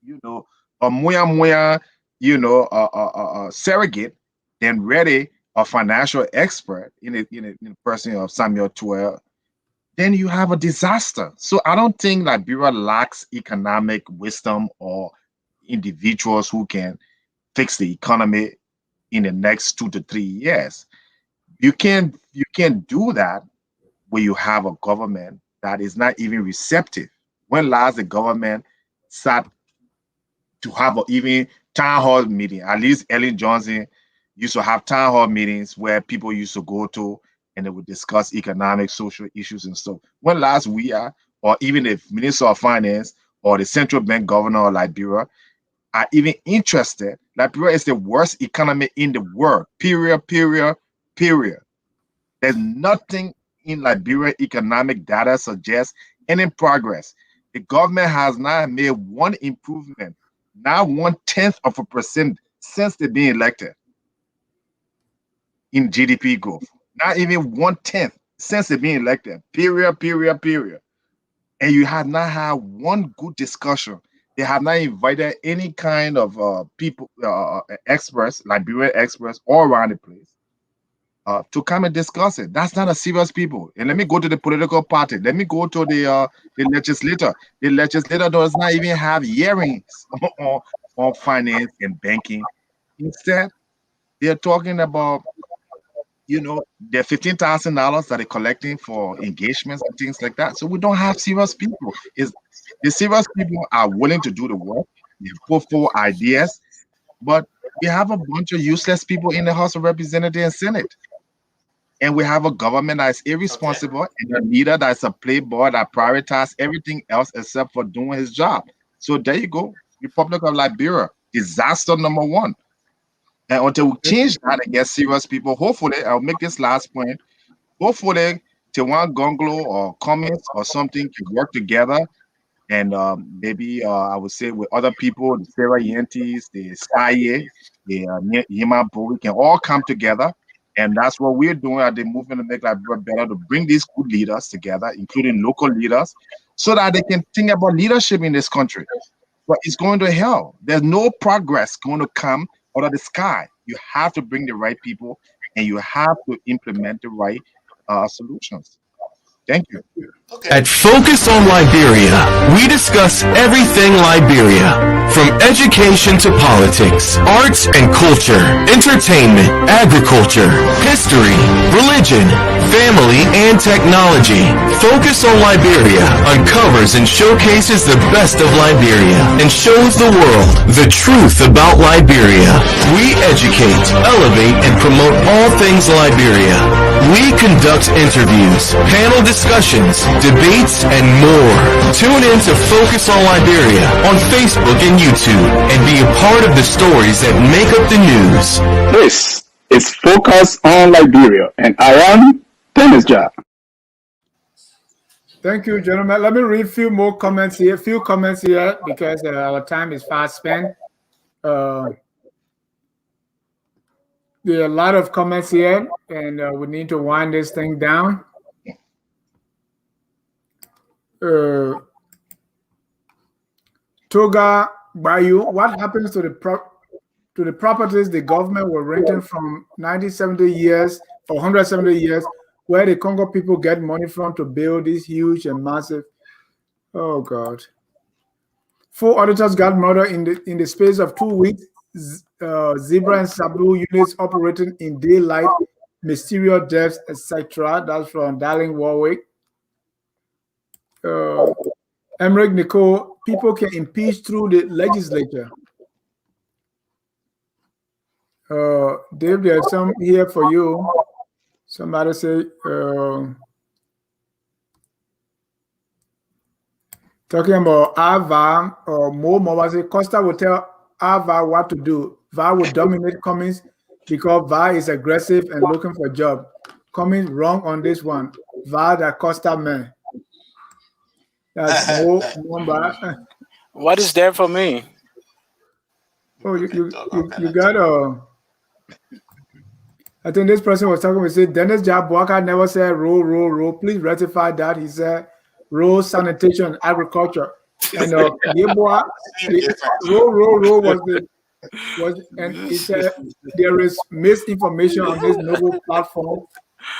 you know, a muya muya, surrogate than really a financial expert in the person of Samuel 12, then you have a disaster. So I don't think Liberia lacks economic wisdom or individuals who can fix the economy in the next 2 to 3 years. You can't do that when you have a government that is not even receptive. When last the government sat to have a even town hall meeting? At least Ellen Johnson used to have town hall meetings where people used to go to and they would discuss economic, social issues and stuff. When last we are, or even the Minister of Finance or the central bank governor of Liberia are even interested. Liberia is the worst economy in the world. Period, period, period. There's nothing in Liberia economic data suggests any progress. The government has not made one improvement, not 0.1% since they've been elected in GDP growth. Not even 1/10 since they've been elected. Period, period, period. And you have not had one good discussion. They have not invited any kind of people, experts, Liberian experts, all around the place to come and discuss it. That's not a serious people. And let me go to the political party. Let me go to the legislator. The legislator does not even have hearings on finance and banking. Instead, they're talking about, the $15,000 that they're collecting for engagements and things like that. So we don't have serious people. The serious people are willing to do the work. They put forward ideas, but we have a bunch of useless people in the House of Representatives and Senate. And we have a government that is irresponsible and a leader that's a playboy that prioritizes everything else except for doing his job. So there you go. Republic of Liberia, disaster number one. And until we change that and get serious people, hopefully, I'll make this last point. Hopefully, Tewan Gonglo or Cummins or something can work together. And maybe I would say with other people, the Sarah Yentis, the Saye, the Yima Bowie can all come together. And that's what we're doing at the Movement to Make Liberia Better, to bring these good leaders together, including local leaders, so that they can think about leadership in this country. But it's going to hell. There's no progress going to come out of the sky. You have to bring the right people and you have to implement the right solutions. Thank you. At Focus on Liberia, we discuss everything Liberia, from education to politics, arts and culture, entertainment, agriculture, history, religion, family, and technology. Focus on Liberia uncovers and showcases the best of Liberia and shows the world the truth about Liberia. We educate, elevate, and promote all things Liberia. We conduct interviews, panel discussions, debates, and more. Tune in to Focus on Liberia on Facebook and YouTube and be a part of the stories that make up the news. This is Focus on Liberia, and I am Dennis Jar. Thank you, gentlemen. Let me read a few more comments here. Because our time is fast spent. There are a lot of comments here, and we need to wind this thing down. Toga Bayou, what happens to the properties the government were renting from 170 years, where the Congo people get money from to build these huge and massive? Oh God! 4 auditors got murdered in the space of 2 weeks. Zebra and Sabu units operating in daylight, mysterious deaths, etc. That's from Darling Warwick. Emmerich Nicole, people can impeach through the legislature. Dave, there's some here for you. Somebody say, talking about Ava or Mo Costa will tell Ava what to do. Va will dominate Cummins because Va is aggressive and looking for a job. Cummins wrong on this one. Va da Costa man. That's Mo number. What is there for me? Oh, you got I think this person was talking. We said Dennis Jabwaka never said roll. Please rectify that. He said roll, sanitation, agriculture. And Yeboah, roll was and he said there is misinformation on this noble platform.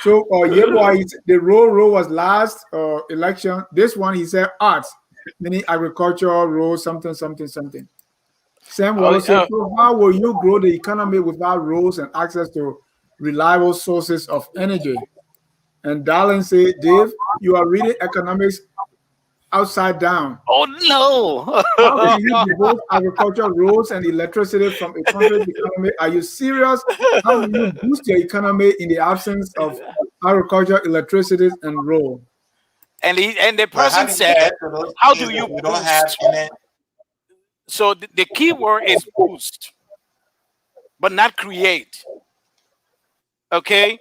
So Yeboah, the roll was last election. This one he said arts, meaning agriculture, roll, something. Sam Wallace, so how will you grow the economy without roads and access to reliable sources of energy? And Darlene said, Dave, you are reading economics upside down. Oh no! How can you divorce agriculture, roads, and electricity from a country's economy? Are you serious? How do you boost your economy in the absence of agriculture, electricity, and road? And the But how person do you said, get to those "How things do if you you don't have boost?" any? So the key word is boost, but not create. Okay,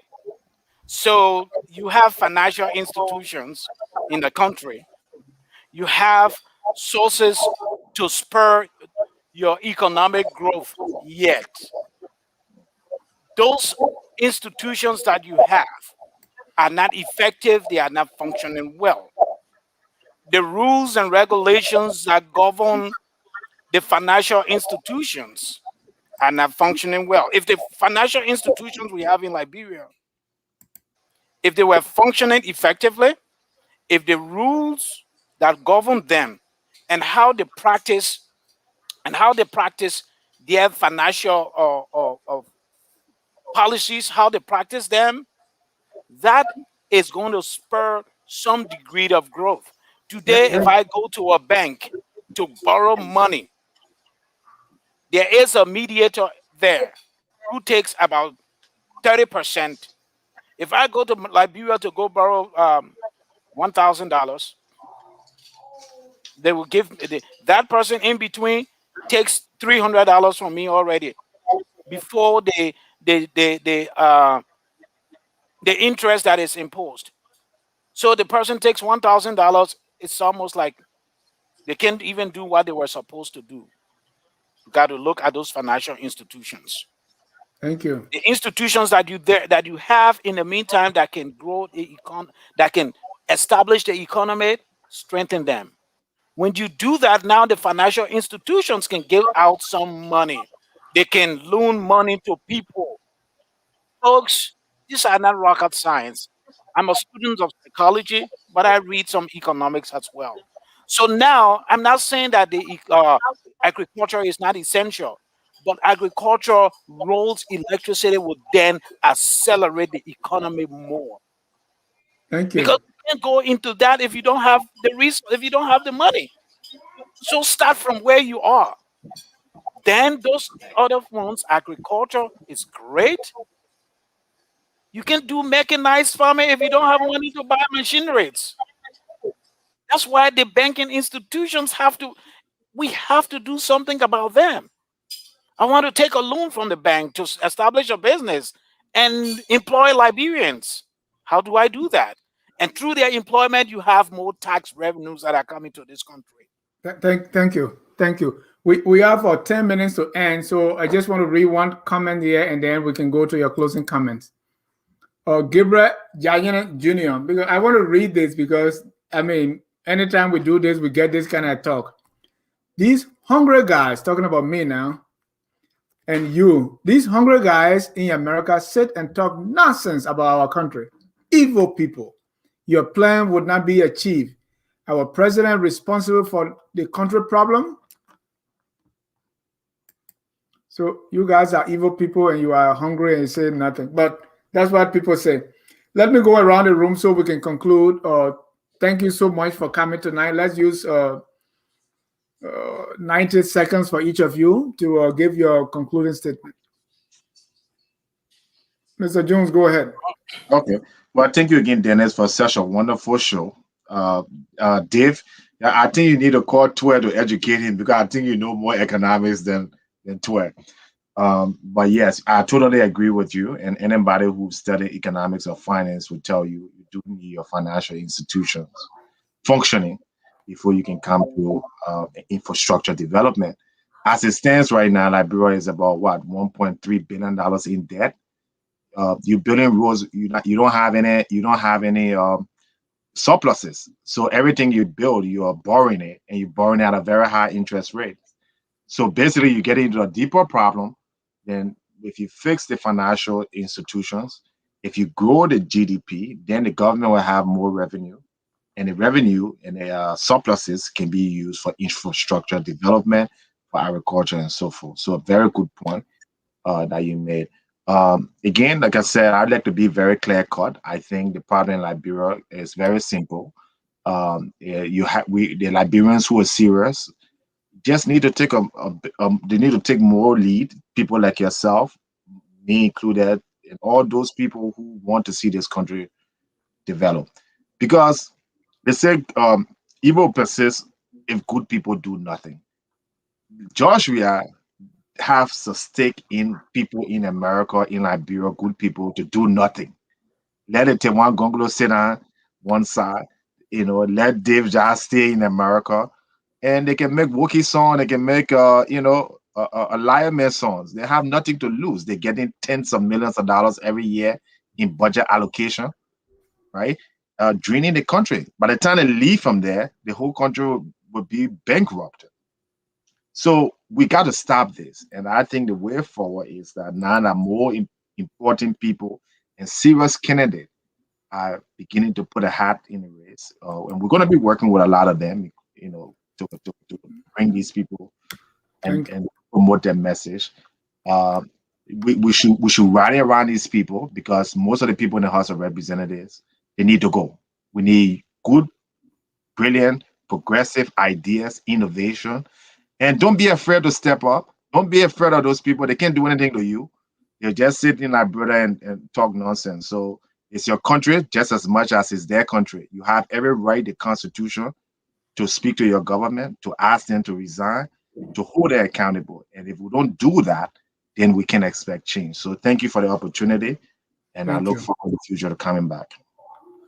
so you have financial institutions in the country. You have sources to spur your economic growth. Yet those institutions that you have are not effective. They are not functioning well. The rules and regulations that govern the financial institutions are not functioning well. If the financial institutions we have in Liberia, if they were functioning effectively, if the rules that govern them and how they practice their financial policies, how they practice them, that is going to spur some degree of growth. Today, if I go to a bank to borrow money, there is a mediator there who takes about 30%. If I go to Liberia to go borrow $1,000, they will give that person in between takes $300 from me already before the interest that is imposed. So the person takes $1,000. It's almost like they can't even do what they were supposed to do. You got to look at those financial institutions. Thank you. The institutions that you have in the meantime that can grow that can establish the economy, strengthen them. When you do that, now the financial institutions can give out some money. They can loan money to people. Folks, these are not rocket science. I'm a student of psychology, but I read some economics as well. So now I'm not saying that the agriculture is not essential, but agriculture roles electricity would then accelerate the economy more. Thank Because you. you can't go into that if you don't have the resource, if you don't have the money. So start from where you are. Then those other ones, agriculture is great. You can do mechanized farming if you don't have money to buy machineries. That's why the banking institutions we have to do something about them. I want to take a loan from the bank to establish a business and employ Liberians. How do I do that? And through their employment, you have more tax revenues that are coming to this country. Thank you. Thank you. We have 10 minutes to end, so I just want to read one comment here and then we can go to your closing comments. Gabriel Jayan Jr., because I want to read this because, I mean, anytime we do this, we get this kind of talk. These hungry guys, talking about me now, and you, these hungry guys in America sit and talk nonsense about our country. Evil people. Your plan would not be achieved. Our president responsible for the country problem. So you guys are evil people and you are hungry and you say nothing. But that's what people say. Let me go around the room so we can conclude. Thank you so much for coming tonight. Let's use 90 seconds for each of you to give your concluding statement. Mr. Jones, go ahead. Okay. Well, thank you again, Dennis, for such a wonderful show. Dave, I think you need to call Twer to educate him because I think you know more economics than Twer. But yes, I totally agree with you. And anybody who studied economics or finance would tell you you do need your financial institutions functioning before you can come to infrastructure development. As it stands right now, Liberia is about what, $1.3 billion in debt. You building roads, you don't have any surpluses. So everything you build, you are borrowing it, and you're borrowing at a very high interest rate. So basically, you get into a deeper problem. Then, if you fix the financial institutions, if you grow the GDP, then the government will have more revenue, and the revenue and the surpluses can be used for infrastructure development, for agriculture and so forth. So a very good point that you made. Again, like I said, I'd like to be very clear cut. I think the problem in Liberia is very simple. You have the Liberians who are serious just need to take they need to take more lead. People like yourself, me included, and all those people who want to see this country develop. Because they say evil persists if good people do nothing. Joshua has a stake in people in America, in Liberia, good people to do nothing. Let it take one Gongolo sit on one side, let Dave just stay in America, and they can make Wookiee song, they can make a Lion songs. They have nothing to lose. They're getting tens of millions of dollars every year in budget allocation, right? Draining the country. By the time they leave from there, the whole country will be bankrupt. So we got to stop this. And I think the way forward is that now that more important people and serious candidates are beginning to put a hat in the race. And we're going to be working with a lot of them, to bring these people and promote their message. We should rally around these people because most of the people in the House of Representatives, they need to go. We need good, brilliant, progressive ideas, innovation, and don't be afraid to step up. Don't be afraid of those people. They can't do anything to you. They're just sitting like brother and talk nonsense. So it's your country just as much as it's their country. You have every right, the Constitution, to speak to your government, to ask them to resign, to hold them accountable. And if we don't do that, then we can expect change. So thank you for the opportunity. And I look forward to the future to coming back.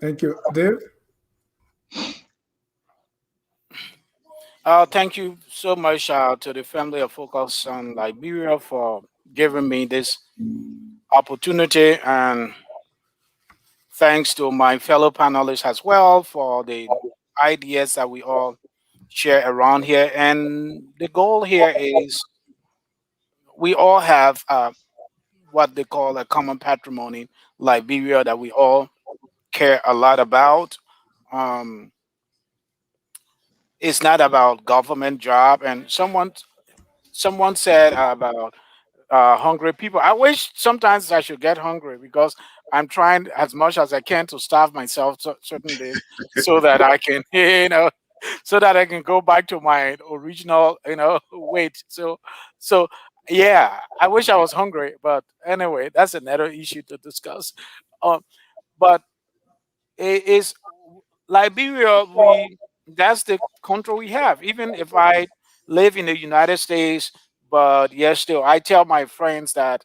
Thank you. Dave? Thank you so much to the family of Focus on Liberia for giving me this opportunity, and thanks to my fellow panelists as well for the ideas that we all share around here. And the goal here is we all have what they call a common patrimony, Liberia, that we all care a lot about. Um, it's not about government job, and someone said about hungry people. I wish sometimes I should get hungry because I'm trying as much as I can to starve myself certain days so that I can, so that I can go back to my original, weight. So yeah, I wish I was hungry, but anyway, that's another issue to discuss. But it is Liberia. That's the country we have. Even if I live in the United States, but yes, still, I tell my friends that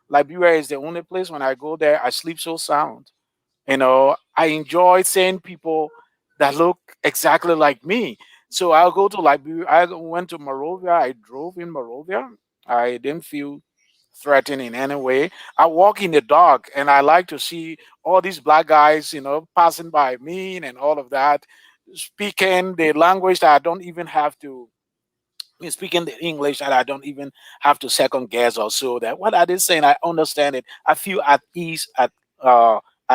Liberia is the only place when I go there, I sleep so sound. I enjoy seeing people that look exactly like me. So I'll go to Liberia. I went to Monrovia. I drove in Monrovia. I didn't feel threatened in any way. I walk in the dark and I like to see all these black guys, passing by me and all of that, speaking the language that I don't even have to speaking the English that I don't even have to second guess or so that what are they saying? I understand it. I feel at ease at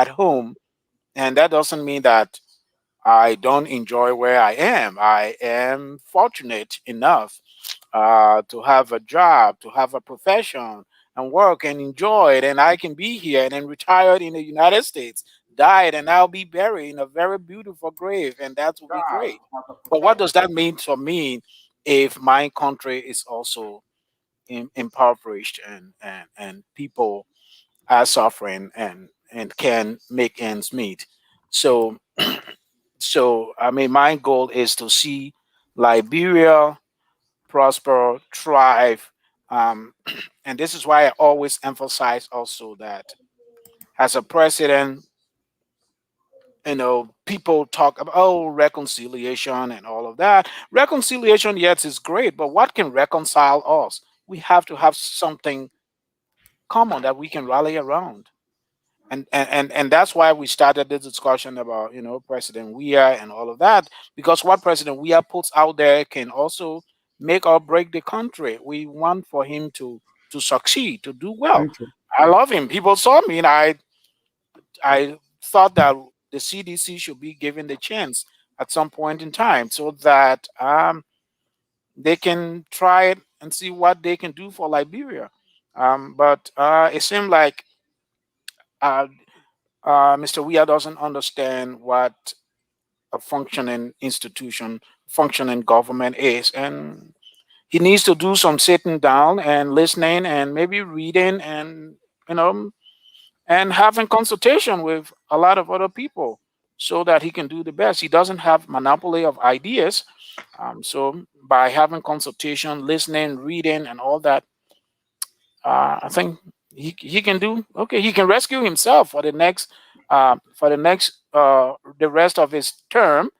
home, and that doesn't mean that I don't enjoy where I am. I am fortunate enough to have a job, to have a profession, and work and enjoy it, and I can be here and then retired in the United States, died, and I'll be buried in a very beautiful grave, and that will be great. But what does that mean for me if my country is also impoverished and people are suffering and can make ends meet? So so I mean, my goal is to see Liberia prosper, thrive. And this is why I always emphasize also that as a president, people talk about reconciliation and all of that. Reconciliation, yes, is great, but what can reconcile us? We have to have something common that we can rally around. And that's why we started this discussion about President Weah and all of that, because what President Weah puts out there can also make or break the country. We want for him to succeed, to do well. Thank you. I love him. People saw me, and I thought that the CDC should be given the chance at some point in time so that they can try it and see what they can do for Liberia. But it seemed like Mr. Weah doesn't understand what a functioning institution, functioning government is, and he needs to do some sitting down and listening and maybe reading and you know and having consultation with a lot of other people so that he can do the best. He doesn't have monopoly of ideas, so by having consultation, listening, reading, and all that, I think he can do okay. He can rescue himself for the next the rest of his term.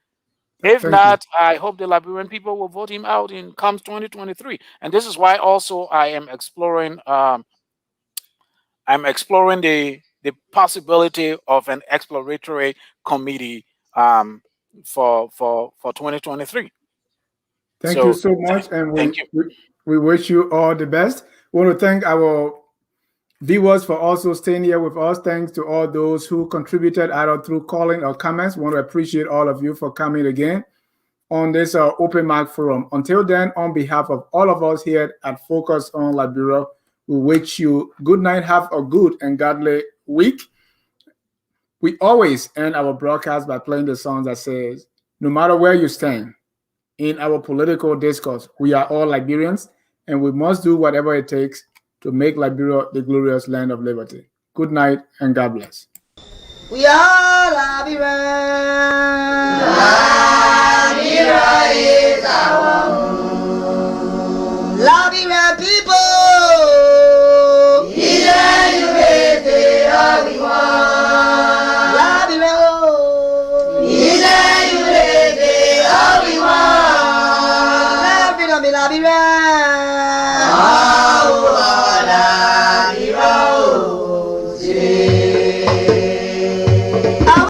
If Thank you. not, I hope the Liberian people will vote him out in comes 2023. And this is why also I am exploring. I'm exploring the possibility of an exploratory committee for 2023. Thank you So so much, and thank you. we wish you all the best. We want to thank our viewers for also staying here with us. Thanks to all those who contributed either through calling or comments. We want to appreciate all of you for coming again on this open mic forum. Until then, on behalf of all of us here at Focus on Liberia, we wish you good night. Have a good and godly week. We always end our broadcast by playing the song that says, no matter where you stand in our political discourse, we are all Liberians, and we must do whatever it takes to make Liberia the glorious land of liberty. Good night and God bless. We are Liberians. Liberia is our home. Liberian people. Liberia.